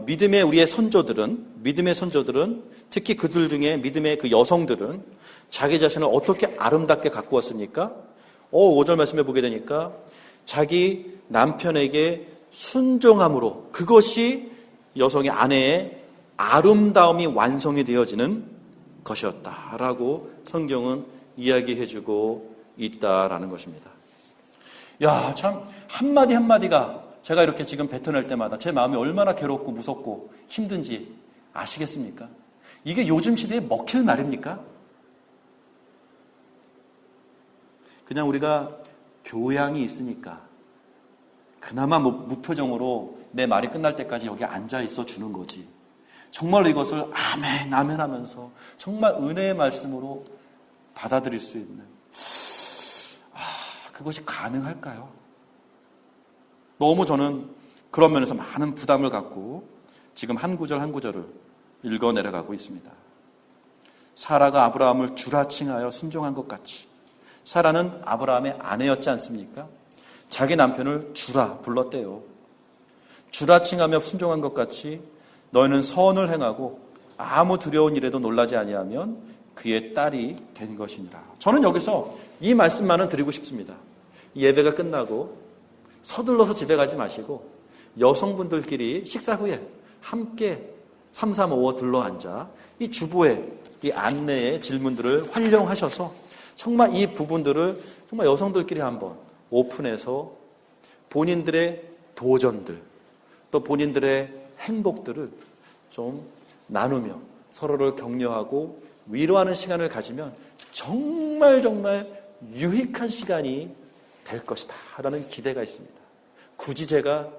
믿음의 우리의 선조들은 특히 그들 중에 믿음의 그 여성들은 자기 자신을 어떻게 아름답게 가꾸었습니까? 5절 말씀해 보게 되니까 자기 남편에게 순종함으로 그것이 여성의 아내의 아름다움이 완성이 되어지는 것이었다라고 성경은 이야기해 주고 있다라는 것입니다. 야, 참 한마디 한마디가 제가 이렇게 지금 뱉어낼 때마다 제 마음이 얼마나 괴롭고 무섭고 힘든지 아시겠습니까? 이게 요즘 시대에 먹힐 말입니까? 그냥 우리가 교양이 있으니까 그나마 무표정으로 내 말이 끝날 때까지 여기 앉아 있어 주는 거지. 정말로 이것을 아멘 아멘 하면서 정말 은혜의 말씀으로 받아들일 수 있는 그것이 가능할까요? 너무 저는 그런 면에서 많은 부담을 갖고 지금 한 구절 한 구절을 읽어 내려가고 있습니다. 사라가 아브라함을 주라 칭하여 순종한 것 같이 사라는 아브라함의 아내였지 않습니까? 자기 남편을 주라 불렀대요. 주라 칭하며 순종한 것 같이 너희는 선을 행하고 아무 두려운 일에도 놀라지 아니하면 그의 딸이 된 것이니라. 저는 여기서 이 말씀만은 드리고 싶습니다. 예배가 끝나고 서둘러서 집에 가지 마시고 여성분들끼리 식사 후에 함께 335 둘러앉아 이 주부의 이 안내의 질문들을 활용하셔서 정말 이 부분들을 정말 여성들끼리 한번 오픈해서 본인들의 도전들 또 본인들의 행복들을 좀 나누며 서로를 격려하고 위로하는 시간을 가지면 정말 유익한 시간이 될 것이다 라는 기대가 있습니다. 굳이 제가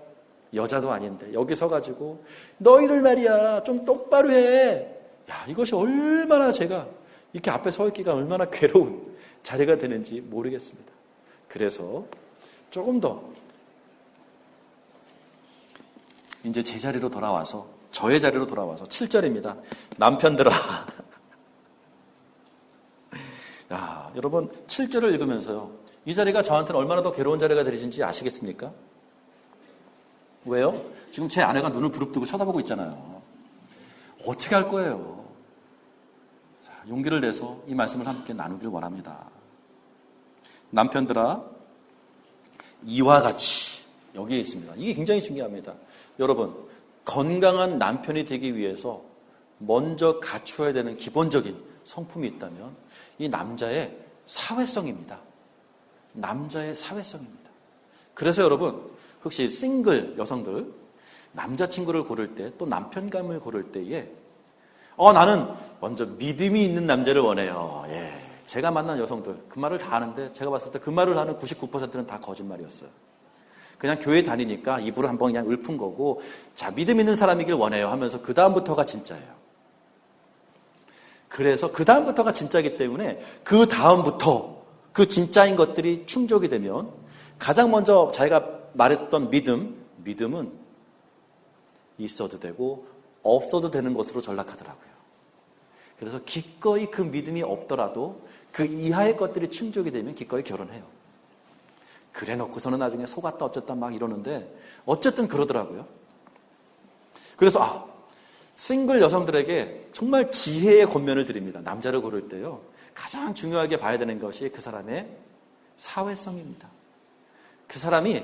여자도 아닌데 여기 서가지고 너희들 말이야 좀 똑바로 해. 야, 이것이 얼마나 제가 이렇게 앞에 서 있기가 얼마나 괴로운 자리가 되는지 모르겠습니다. 그래서 조금 더 이제 제자리로 돌아와서 저의 자리로 돌아와서 7절입니다. 남편들아. 야, 여러분 7절을 읽으면서요. 이 자리가 저한테는 얼마나 더 괴로운 자리가 되신지 아시겠습니까? 왜요? 지금 제 아내가 눈을 부릅뜨고 쳐다보고 있잖아요. 어떻게 할 거예요? 자, 용기를 내서 이 말씀을 함께 나누길 원합니다. 남편들아, 이와 같이 여기에 있습니다. 이게 굉장히 중요합니다. 여러분, 건강한 남편이 되기 위해서 먼저 갖추어야 되는 기본적인 성품이 있다면 이 남자의 사회성입니다. 남자의 사회성입니다. 그래서 여러분, 혹시 싱글 여성들, 남자친구를 고를 때, 또 남편감을 고를 때에 나는 먼저 믿음이 있는 남자를 원해요. 예, 제가 만난 여성들, 그 말을 다 하는데 제가 봤을 때 그 말을 하는 99%는 다 거짓말이었어요. 그냥 교회 다니니까 입으로 한번 그냥 읊은 거고, 자, 믿음 있는 사람이길 원해요 하면서 그 다음부터가 진짜예요. 그래서 그 다음부터가 진짜이기 때문에 그 다음부터 그 진짜인 것들이 충족이 되면 가장 먼저 자기가 말했던 믿음은 있어도 되고 없어도 되는 것으로 전락하더라고요. 그래서 기꺼이 그 믿음이 없더라도 그 이하의 것들이 충족이 되면 기꺼이 결혼해요. 그래 놓고서는 나중에 속았다 어쨌다 막 이러는데 어쨌든 그러더라고요. 그래서 싱글 여성들에게 정말 지혜의 권면을 드립니다. 남자를 고를 때요, 가장 중요하게 봐야 되는 것이 그 사람의 사회성입니다. 그 사람이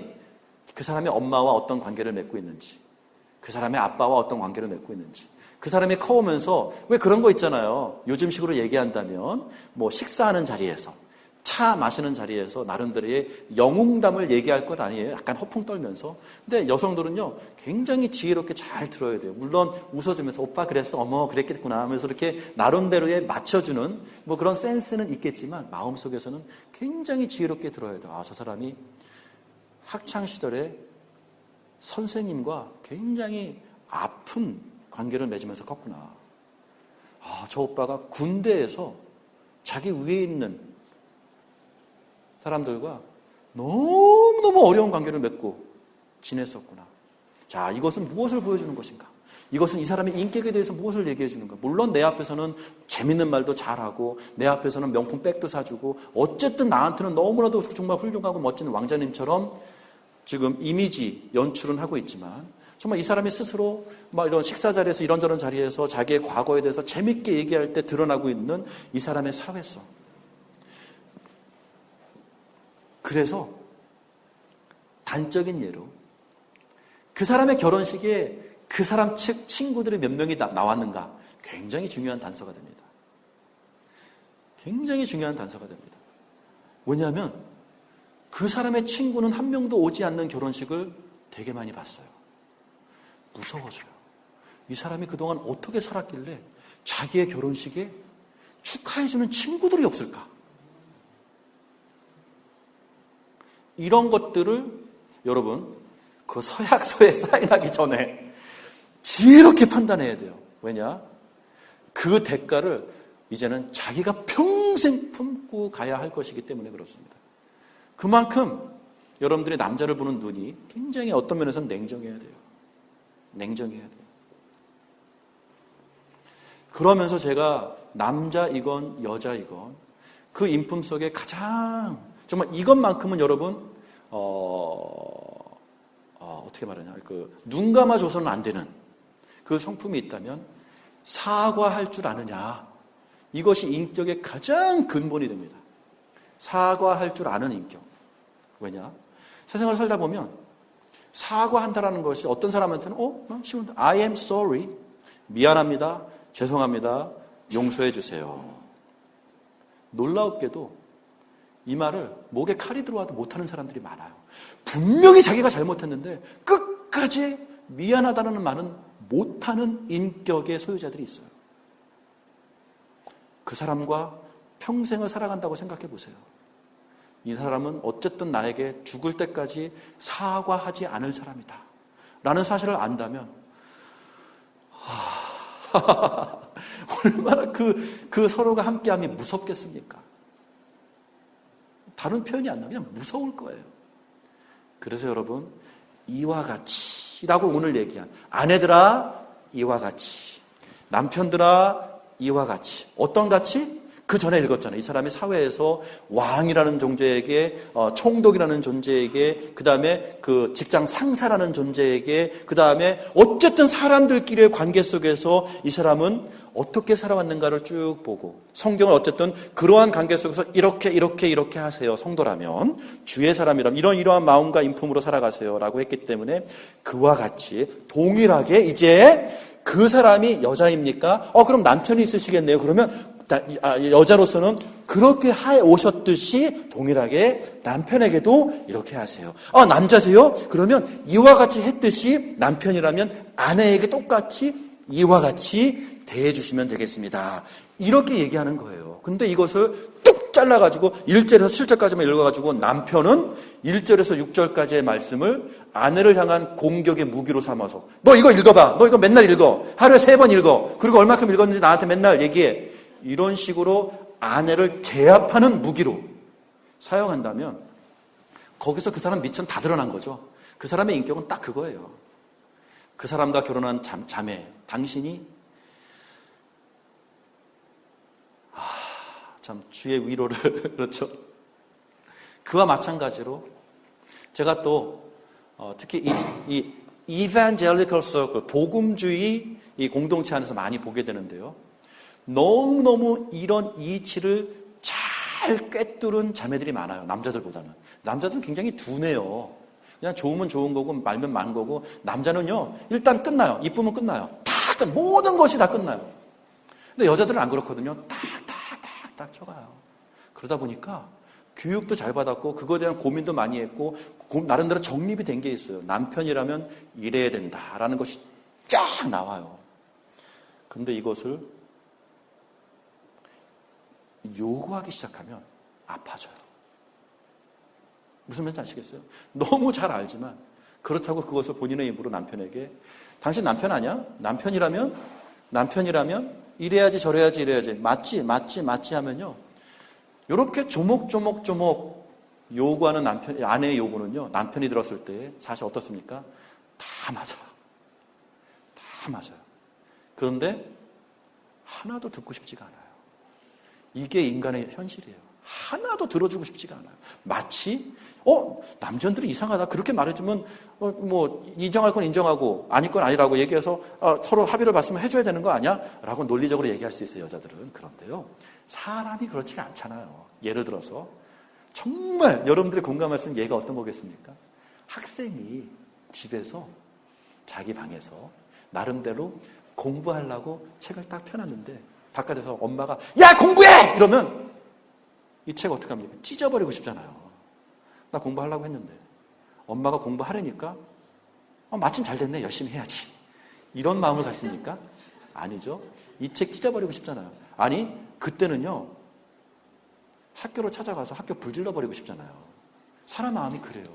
엄마와 어떤 관계를 맺고 있는지, 그 사람의 아빠와 어떤 관계를 맺고 있는지, 그 사람이 커오면서 왜 그런 거 있잖아요. 요즘식으로 얘기한다면 뭐 식사하는 자리에서, 차 마시는 자리에서 나름대로의 영웅담을 얘기할 것 아니에요. 약간 허풍 떨면서. 근데 여성들은요, 굉장히 지혜롭게 잘 들어야 돼요. 물론 웃어주면서 오빠 그랬어, 어머 그랬겠구나 하면서 이렇게 나름대로의 맞춰주는 뭐 그런 센스는 있겠지만 마음속에서는 굉장히 지혜롭게 들어야 돼요. 저 사람이 학창시절에 선생님과 굉장히 아픈 관계를 맺으면서 컸구나. 저 오빠가 군대에서 자기 위에 있는 사람들과 너무너무 어려운 관계를 맺고 지냈었구나. 자, 이것은 무엇을 보여주는 것인가? 이것은 이 사람의 인격에 대해서 무엇을 얘기해 주는가? 물론 내 앞에서는 재밌는 말도 잘하고 내 앞에서는 명품 백도 사주고 어쨌든 나한테는 너무나도 정말 훌륭하고 멋진 왕자님처럼 지금 이미지 연출은 하고 있지만 정말 이 사람이 스스로 막 이런 식사 자리에서 이런저런 자리에서 자기의 과거에 대해서 재밌게 얘기할 때 드러나고 있는 이 사람의 사회성. 그래서 단적인 예로 그 사람의 결혼식에 그 사람 측 친구들이 몇 명이 나왔는가 굉장히 중요한 단서가 됩니다. 굉장히 중요한 단서가 됩니다. 왜냐하면 그 사람의 친구는 한 명도 오지 않는 결혼식을 되게 많이 봤어요. 무서워져요. 이 사람이 그동안 어떻게 살았길래 자기의 결혼식에 축하해주는 친구들이 없을까? 이런 것들을 여러분 그 서약서에 사인하기 전에 지혜롭게 판단해야 돼요. 왜냐? 그 대가를 이제는 자기가 평생 품고 가야 할 것이기 때문에 그렇습니다. 그만큼 여러분들이 남자를 보는 눈이 굉장히 어떤 면에서는 냉정해야 돼요. 냉정해야 돼요. 그러면서 제가 남자이건 여자이건 그 인품 속에 가장 정말 이것만큼은 여러분 어떻게 말하냐, 눈 감아줘서는 안 되는 그 성품이 있다면 사과할 줄 아느냐, 이것이 인격의 가장 근본이 됩니다. 사과할 줄 아는 인격. 왜냐? 세상을 살다 보면 사과한다라는 것이 어떤 사람한테는 쉬운데 I am sorry, 미안합니다, 죄송합니다, 용서해 주세요. 놀라웠게도 이 말을 목에 칼이 들어와도 못하는 사람들이 많아요. 분명히 자기가 잘못했는데 끝까지 미안하다는 말은 못하는 인격의 소유자들이 있어요. 그 사람과 평생을 살아간다고 생각해 보세요. 이 사람은 어쨌든 나에게 죽을 때까지 사과하지 않을 사람이다 라는 사실을 안다면 얼마나 그 서로가 함께함이 무섭겠습니까? 다른 표현이 안 나요. 그냥 무서울 거예요. 그래서 여러분, 이와 같이라고 오늘 얘기한 아내들아 이와 같이. 남편들아 이와 같이. 어떤 같이? 그 전에 읽었잖아요. 이 사람이 사회에서 왕이라는 존재에게, 총독이라는 존재에게, 그 다음에 그 직장 상사라는 존재에게, 그 다음에 어쨌든 사람들끼리의 관계 속에서 이 사람은 어떻게 살아왔는가를 쭉 보고, 성경은 어쨌든 그러한 관계 속에서 이렇게 하세요. 성도라면, 주의 사람이라면 이러한 마음과 인품으로 살아가세요. 라고 했기 때문에 그와 같이 동일하게 이제 그 사람이 여자입니까? 그럼 남편이 있으시겠네요. 그러면 여자로서는 그렇게 해 오셨듯이 동일하게 남편에게도 이렇게 하세요. 남자세요? 그러면 이와 같이 했듯이 남편이라면 아내에게 똑같이 이와 같이 대해주시면 되겠습니다. 이렇게 얘기하는 거예요. 근데 이것을 뚝 잘라가지고 1절에서 7절까지만 읽어가지고 남편은 1절에서 6절까지의 말씀을 아내를 향한 공격의 무기로 삼아서 너 이거 읽어봐. 너 이거 맨날 읽어. 하루에 3번 읽어. 그리고 얼마큼 읽었는지 나한테 맨날 얘기해. 이런 식으로 아내를 제압하는 무기로 사용한다면 거기서 그 사람 미천 다 드러난 거죠. 그 사람의 인격은 딱 그거예요. 그 사람과 결혼한 자매, 당신이 참 주의 위로를 그렇죠. 그와 마찬가지로 제가 또 특히 이 evangelical circle, 복음주의 이 공동체 안에서 많이 보게 되는데요. 너무너무 이런 이치를 잘 꿰뚫은 자매들이 많아요. 남자들보다는. 남자들은 굉장히 둔해요. 그냥 좋으면 좋은 거고 말면 많은 거고, 남자는요 일단 끝나요. 이쁘면 끝나요. 모든 것이 다 끝나요. 근데 여자들은 안 그렇거든요. 딱 쳐가요. 그러다 보니까 교육도 잘 받았고 그거에 대한 고민도 많이 했고 나름대로 정립이 된 게 있어요. 남편이라면 이래야 된다라는 것이 쫙 나와요. 근데 이것을 요구하기 시작하면 아파져요. 무슨 말인지 아시겠어요? 너무 잘 알지만 그렇다고 그것을 본인의 입으로 남편에게 당신 남편 아니야? 남편이라면 이래야지 저래야지 이래야지 맞지 하면요. 이렇게 조목조목 요구하는 아내의 요구는요. 남편이 들었을 때 사실 어떻습니까? 다 맞아요. 그런데 하나도 듣고 싶지가 않아요. 이게 인간의 현실이에요. 하나도 들어주고 싶지가 않아요. 마치 남자들이 이상하다 그렇게 말해주면 뭐 인정할 건 인정하고 아닐 건 아니라고 얘기해서 서로 합의를 봤으면 해줘야 되는 거 아니야? 라고 논리적으로 얘기할 수 있어요. 여자들은. 그런데요 사람이 그렇지가 않잖아요. 예를 들어서 정말 여러분들이 공감할 수 있는 예가 어떤 거겠습니까? 학생이 집에서 자기 방에서 나름대로 공부하려고 책을 딱 펴놨는데 바깥에서 엄마가 야 공부해! 이러면 이 책 어떻게 합니까? 찢어버리고 싶잖아요. 나 공부하려고 했는데 엄마가 공부하려니까 마침 잘 됐네. 열심히 해야지. 이런 마음을 갖습니까? 아니죠. 이 책 찢어버리고 싶잖아요. 아니 그때는요 학교로 찾아가서 학교 불질러버리고 싶잖아요. 사람 마음이 그래요.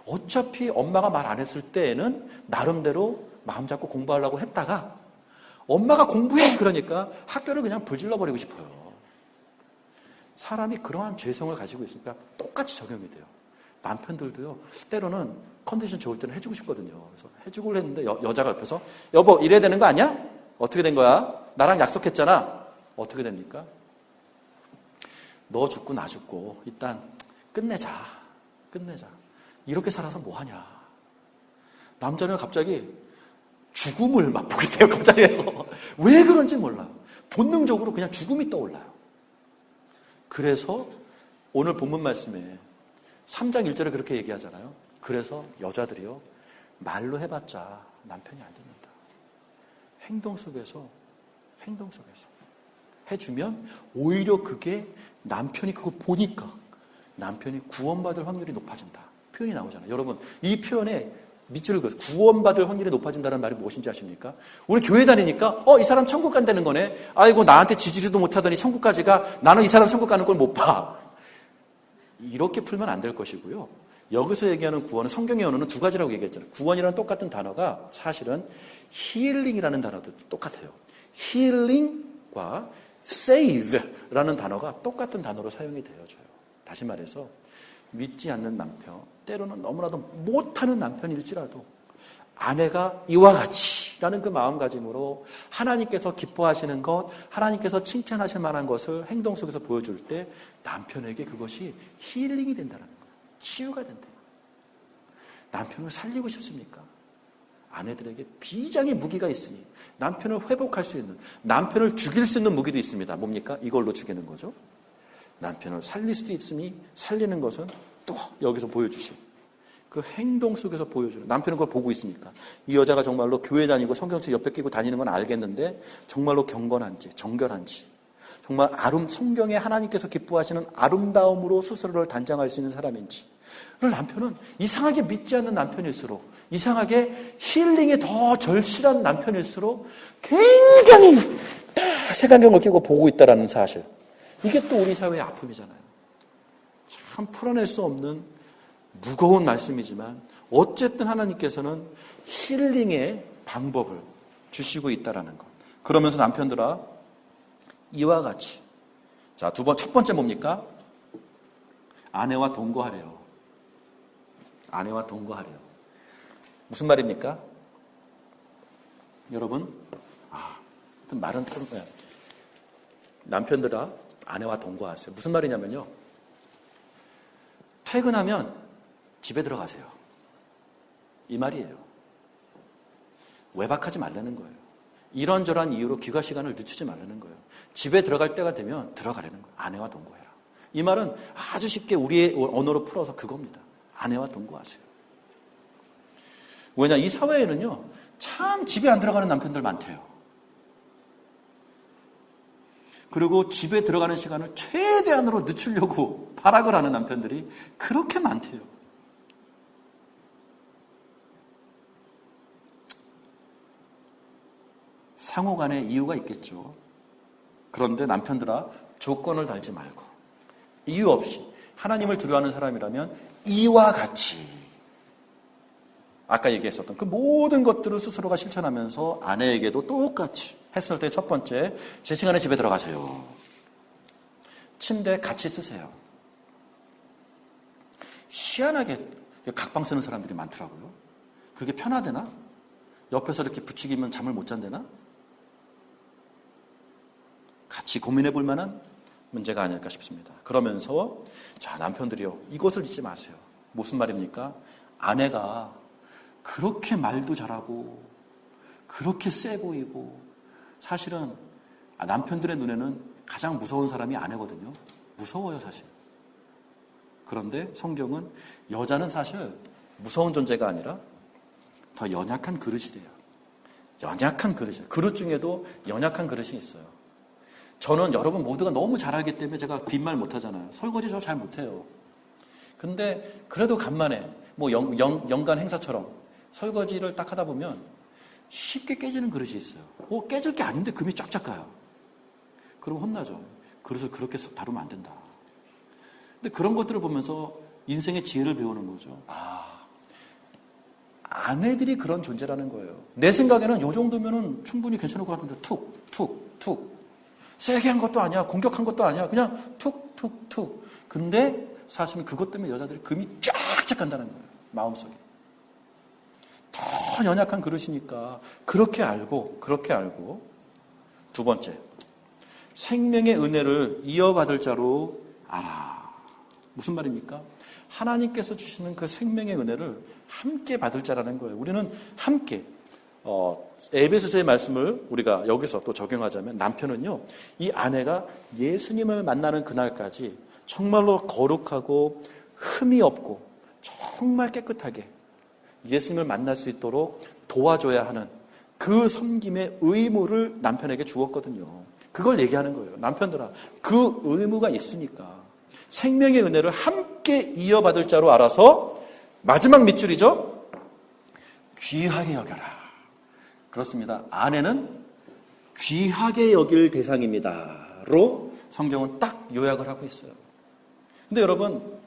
어차피 엄마가 말 안 했을 때에는 나름대로 마음 잡고 공부하려고 했다가 엄마가 공부해! 그러니까 학교를 그냥 불질러버리고 싶어요. 사람이 그러한 죄성을 가지고 있으니까 똑같이 적용이 돼요. 남편들도요, 때로는 컨디션 좋을 때는 해주고 싶거든요. 그래서 해주고 했는데 여자가 옆에서 여보, 이래야 되는 거 아니야? 어떻게 된 거야? 나랑 약속했잖아. 어떻게 됩니까? 너 죽고 나 죽고 일단 끝내자. 이렇게 살아서 뭐하냐. 남자는 갑자기 죽음을 맛보게 돼요. 그 자리에서. 왜 그런지 몰라요. 본능적으로 그냥 죽음이 떠올라요. 그래서 오늘 본문 말씀에 3장 1절에 그렇게 얘기하잖아요. 그래서 여자들이요 말로 해봤자 남편이 안 됩니다. 행동 속에서 해주면 오히려 그게 남편이 그거 보니까 남편이 구원받을 확률이 높아진다. 표현이 나오잖아요. 여러분 이 표현에 밑줄을 그어서 구원받을 확률이 높아진다는 말이 무엇인지 아십니까? 우리 교회 다니니까 이 사람 천국 간다는 거네. 아이고 나한테 지지리도 못하더니 천국까지 가. 나는 이 사람 천국 가는 걸 못 봐. 이렇게 풀면 안 될 것이고요. 여기서 얘기하는 구원은 성경의 언어는 두 가지라고 얘기했잖아요. 구원이라는 똑같은 단어가 사실은 힐링이라는 단어도 똑같아요. 힐링과 save라는 단어가 똑같은 단어로 사용이 되어져요. 다시 말해서 믿지 않는 남편, 때로는 너무나도 못하는 남편일지라도 아내가 이와 같이 라는 그 마음가짐으로 하나님께서 기뻐하시는 것, 하나님께서 칭찬하실 만한 것을 행동 속에서 보여줄 때 남편에게 그것이 힐링이 된다는 거예요. 치유가 된다. 남편을 살리고 싶습니까? 아내들에게 비장의 무기가 있으니 남편을 회복할 수 있는, 남편을 죽일 수 있는 무기도 있습니다. 뭡니까? 이걸로 죽이는 거죠. 남편을 살릴 수도 있으니 살리는 것은 또 여기서 보여주시. 그 행동 속에서 보여주는, 남편은 그걸 보고 있으니까 이 여자가 정말로 교회 다니고 성경책 옆에 끼고 다니는 건 알겠는데 정말로 경건한지 정결한지 정말 성경에 하나님께서 기뻐하시는 아름다움으로 스스로를 단장할 수 있는 사람인지 를 남편은 이상하게 믿지 않는 남편일수록, 이상하게 힐링에 더 절실한 남편일수록 굉장히 색안경을 끼고 보고 있다는 사실, 이게 또 우리 사회의 아픔이잖아요. 참 풀어낼 수 없는 무거운 말씀이지만 어쨌든 하나님께서는 힐링의 방법을 주시고 있다는 것. 그러면서 남편들아, 이와 같이, 자, 첫 번째 뭡니까? 아내와 동거하래요. 아내와 동거하래요. 무슨 말입니까? 여러분, 말은 좀, 남편들아, 아내와 동거하세요. 무슨 말이냐면요. 퇴근하면 집에 들어가세요. 이 말이에요. 외박하지 말라는 거예요. 이런저런 이유로 귀가 시간을 늦추지 말라는 거예요. 집에 들어갈 때가 되면 들어가라는 거예요. 아내와 동거해라. 이 말은 아주 쉽게 우리의 언어로 풀어서 그겁니다. 아내와 동거하세요. 왜냐, 이 사회에는요, 참 집에 안 들어가는 남편들 많대요. 그리고 집에 들어가는 시간을 최대한으로 늦추려고 발악을 하는 남편들이 그렇게 많대요. 상호 간에 이유가 있겠죠. 그런데 남편들아, 조건을 달지 말고 이유 없이 하나님을 두려워하는 사람이라면 이와 같이 아까 얘기했었던 그 모든 것들을 스스로가 실천하면서 아내에게도 똑같이 했을 때, 첫 번째, 제 시간에 집에 들어가세요. 침대 같이 쓰세요. 희한하게 각방 쓰는 사람들이 많더라고요. 그게 편하대나? 옆에서 이렇게 부추기면 잠을 못 잔대나? 같이 고민해 볼 만한 문제가 아닐까 싶습니다. 그러면서, 자, 남편들이요, 이것을 잊지 마세요. 무슨 말입니까? 아내가 그렇게 말도 잘하고 그렇게 세 보이고, 사실은 남편들의 눈에는 가장 무서운 사람이 아내거든요. 무서워요, 사실. 그런데 성경은 여자는 사실 무서운 존재가 아니라 더 연약한 그릇이래요. 연약한 그릇이에요. 그릇 중에도 연약한 그릇이 있어요. 저는 여러분 모두가 너무 잘 알기 때문에 제가 빈말 못하잖아요. 설거지 저 잘 못해요. 근데 그래도 간만에 뭐 연간 행사처럼 설거지를 딱 하다 보면 쉽게 깨지는 그릇이 있어요. 깨질 게 아닌데 금이 쫙쫙 가요. 그럼 혼나죠. 그릇을 그렇게 다루면 안 된다. 근데 그런 것들을 보면서 인생의 지혜를 배우는 거죠. 아내들이 그런 존재라는 거예요. 내 생각에는 이 정도면은 충분히 괜찮을 것 같은데 툭 세게 한 것도 아니야, 공격한 것도 아니야, 그냥 툭. 근데 사실은 그것 때문에 여자들이 금이 쫙쫙 간다는 거예요. 마음속에. 더 연약한 그릇이니까 그렇게 알고. 두 번째, 생명의 은혜를 이어받을 자로 알아. 무슨 말입니까? 하나님께서 주시는 그 생명의 은혜를 함께 받을 자라는 거예요. 우리는 함께, 에베소서의 말씀을 우리가 여기서 또 적용하자면, 남편은요, 이 아내가 예수님을 만나는 그날까지 정말로 거룩하고 흠이 없고 정말 깨끗하게 예수님을 만날 수 있도록 도와줘야 하는 그 섬김의 의무를 남편에게 주었거든요. 그걸 얘기하는 거예요. 남편들아, 그 의무가 있으니까 생명의 은혜를 함께 이어받을 자로 알아서, 마지막 밑줄이죠. 귀하게 여겨라. 그렇습니다. 아내는 귀하게 여길 대상입니다로 성경은 딱 요약을 하고 있어요. 근데 여러분,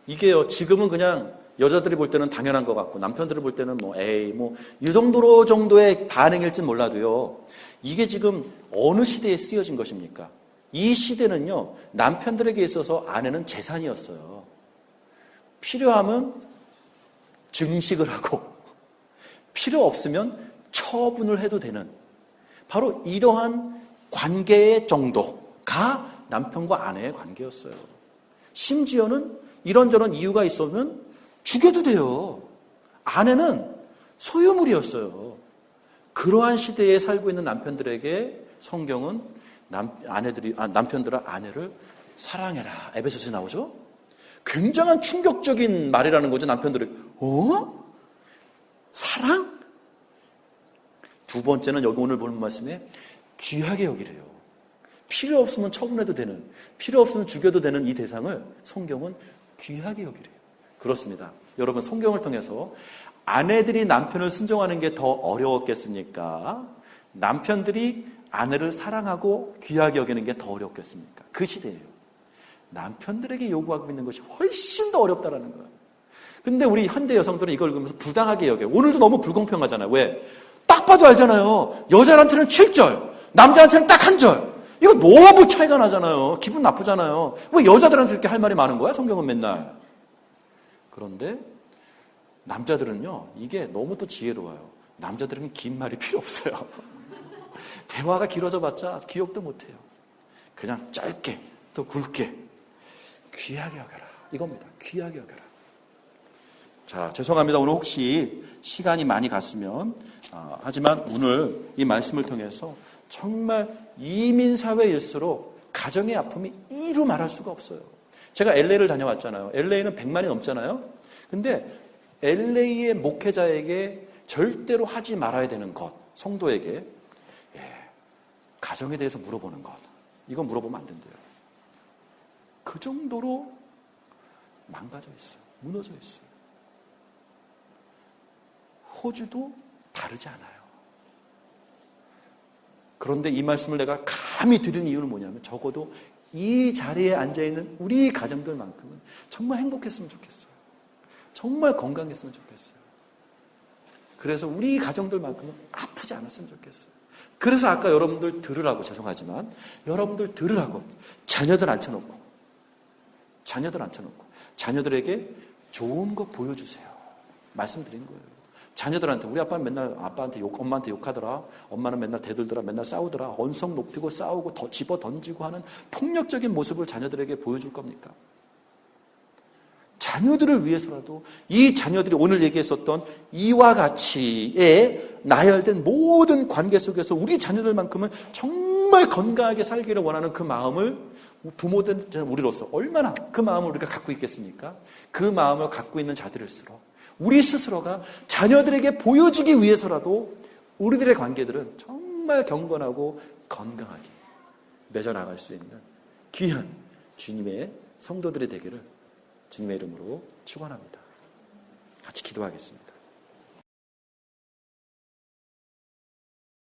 이게요, 지금은 그냥 여자들이 볼 때는 당연한 것 같고 남편들이 볼 때는 이 정도의 반응일진 몰라도요, 이게 지금 어느 시대에 쓰여진 것입니까? 이 시대는요, 남편들에게 있어서 아내는 재산이었어요. 필요하면 증식을 하고 필요 없으면 처분을 해도 되는 바로 이러한 관계의 정도가 남편과 아내의 관계였어요. 심지어는 이런저런 이유가 있으면 죽여도 돼요. 아내는 소유물이었어요. 그러한 시대에 살고 있는 남편들에게 성경은 남편들아 아내를 사랑해라. 에베소서에 나오죠? 굉장한 충격적인 말이라는 거죠. 남편들이 사랑? 두 번째는 여기 오늘 보는 말씀에 귀하게 여기래요. 필요 없으면 처분해도 되는, 필요 없으면 죽여도 되는 이 대상을 성경은 귀하게 여기래요. 그렇습니다. 여러분, 성경을 통해서 아내들이 남편을 순종하는 게 더 어려웠겠습니까? 남편들이 아내를 사랑하고 귀하게 여기는 게 더 어렵겠습니까? 그 시대예요. 남편들에게 요구하고 있는 것이 훨씬 더 어렵다라는 거예요. 근데 우리 현대 여성들은 이걸 보면서 부당하게 여겨요. 오늘도 너무 불공평하잖아요. 왜? 딱 봐도 알잖아요. 여자한테는 7절, 남자한테는 딱 1절. 이거 너무 차이가 나잖아요. 기분 나쁘잖아요. 왜 여자들한테 이렇게 할 말이 많은 거야? 성경은 맨날. 그런데 남자들은요, 이게 너무 또 지혜로워요. 남자들은 긴 말이 필요 없어요. 대화가 길어져 봤자 기억도 못해요. 그냥 짧게 또 굵게 귀하게 여겨라. 이겁니다. 귀하게 여겨라. 자, 죄송합니다. 오늘 혹시 시간이 많이 갔으면 하지만 오늘 이 말씀을 통해서 정말 이민사회일수록 가정의 아픔이 이루 말할 수가 없어요. 제가 LA를 다녀왔잖아요. LA는 100만이 넘잖아요. 근데 LA의 목회자에게 절대로 하지 말아야 되는 것, 성도에게 가정에 대해서 물어보는 것, 이건 물어보면 안 된대요. 그 정도로 망가져 있어요. 무너져 있어요. 호주도 다르지 않아요. 그런데 이 말씀을 내가 감히 드리는 이유는 뭐냐면 적어도 이 자리에 앉아있는 우리 가정들만큼은 정말 행복했으면 좋겠어요. 정말 건강했으면 좋겠어요. 그래서 우리 가정들만큼은 아프지 않았으면 좋겠어요. 그래서 아까 여러분들 들으라고, 죄송하지만 여러분들 들으라고 자녀들 앉혀놓고 자녀들에게 좋은 거 보여주세요. 말씀드린 거예요. 자녀들한테, 우리 아빠는 맨날 아빠한테 엄마한테 욕하더라. 엄마는 맨날 대들더라. 맨날 싸우더라. 언성 높이고 싸우고 더 집어 던지고 하는 폭력적인 모습을 자녀들에게 보여줄 겁니까? 자녀들을 위해서라도 이 자녀들이 오늘 얘기했었던 이와 같이의 나열된 모든 관계 속에서 우리 자녀들만큼은 정말 건강하게 살기를 원하는 그 마음을 부모된 우리로서 얼마나 그 마음을 우리가 갖고 있겠습니까? 그 마음을 갖고 있는 자들일수록 우리 스스로가 자녀들에게 보여주기 위해서라도 우리들의 관계들은 정말 경건하고 건강하게 맺어나갈 수 있는 귀한 주님의 성도들이 되기를 주님의 이름으로 축원합니다. 같이 기도하겠습니다.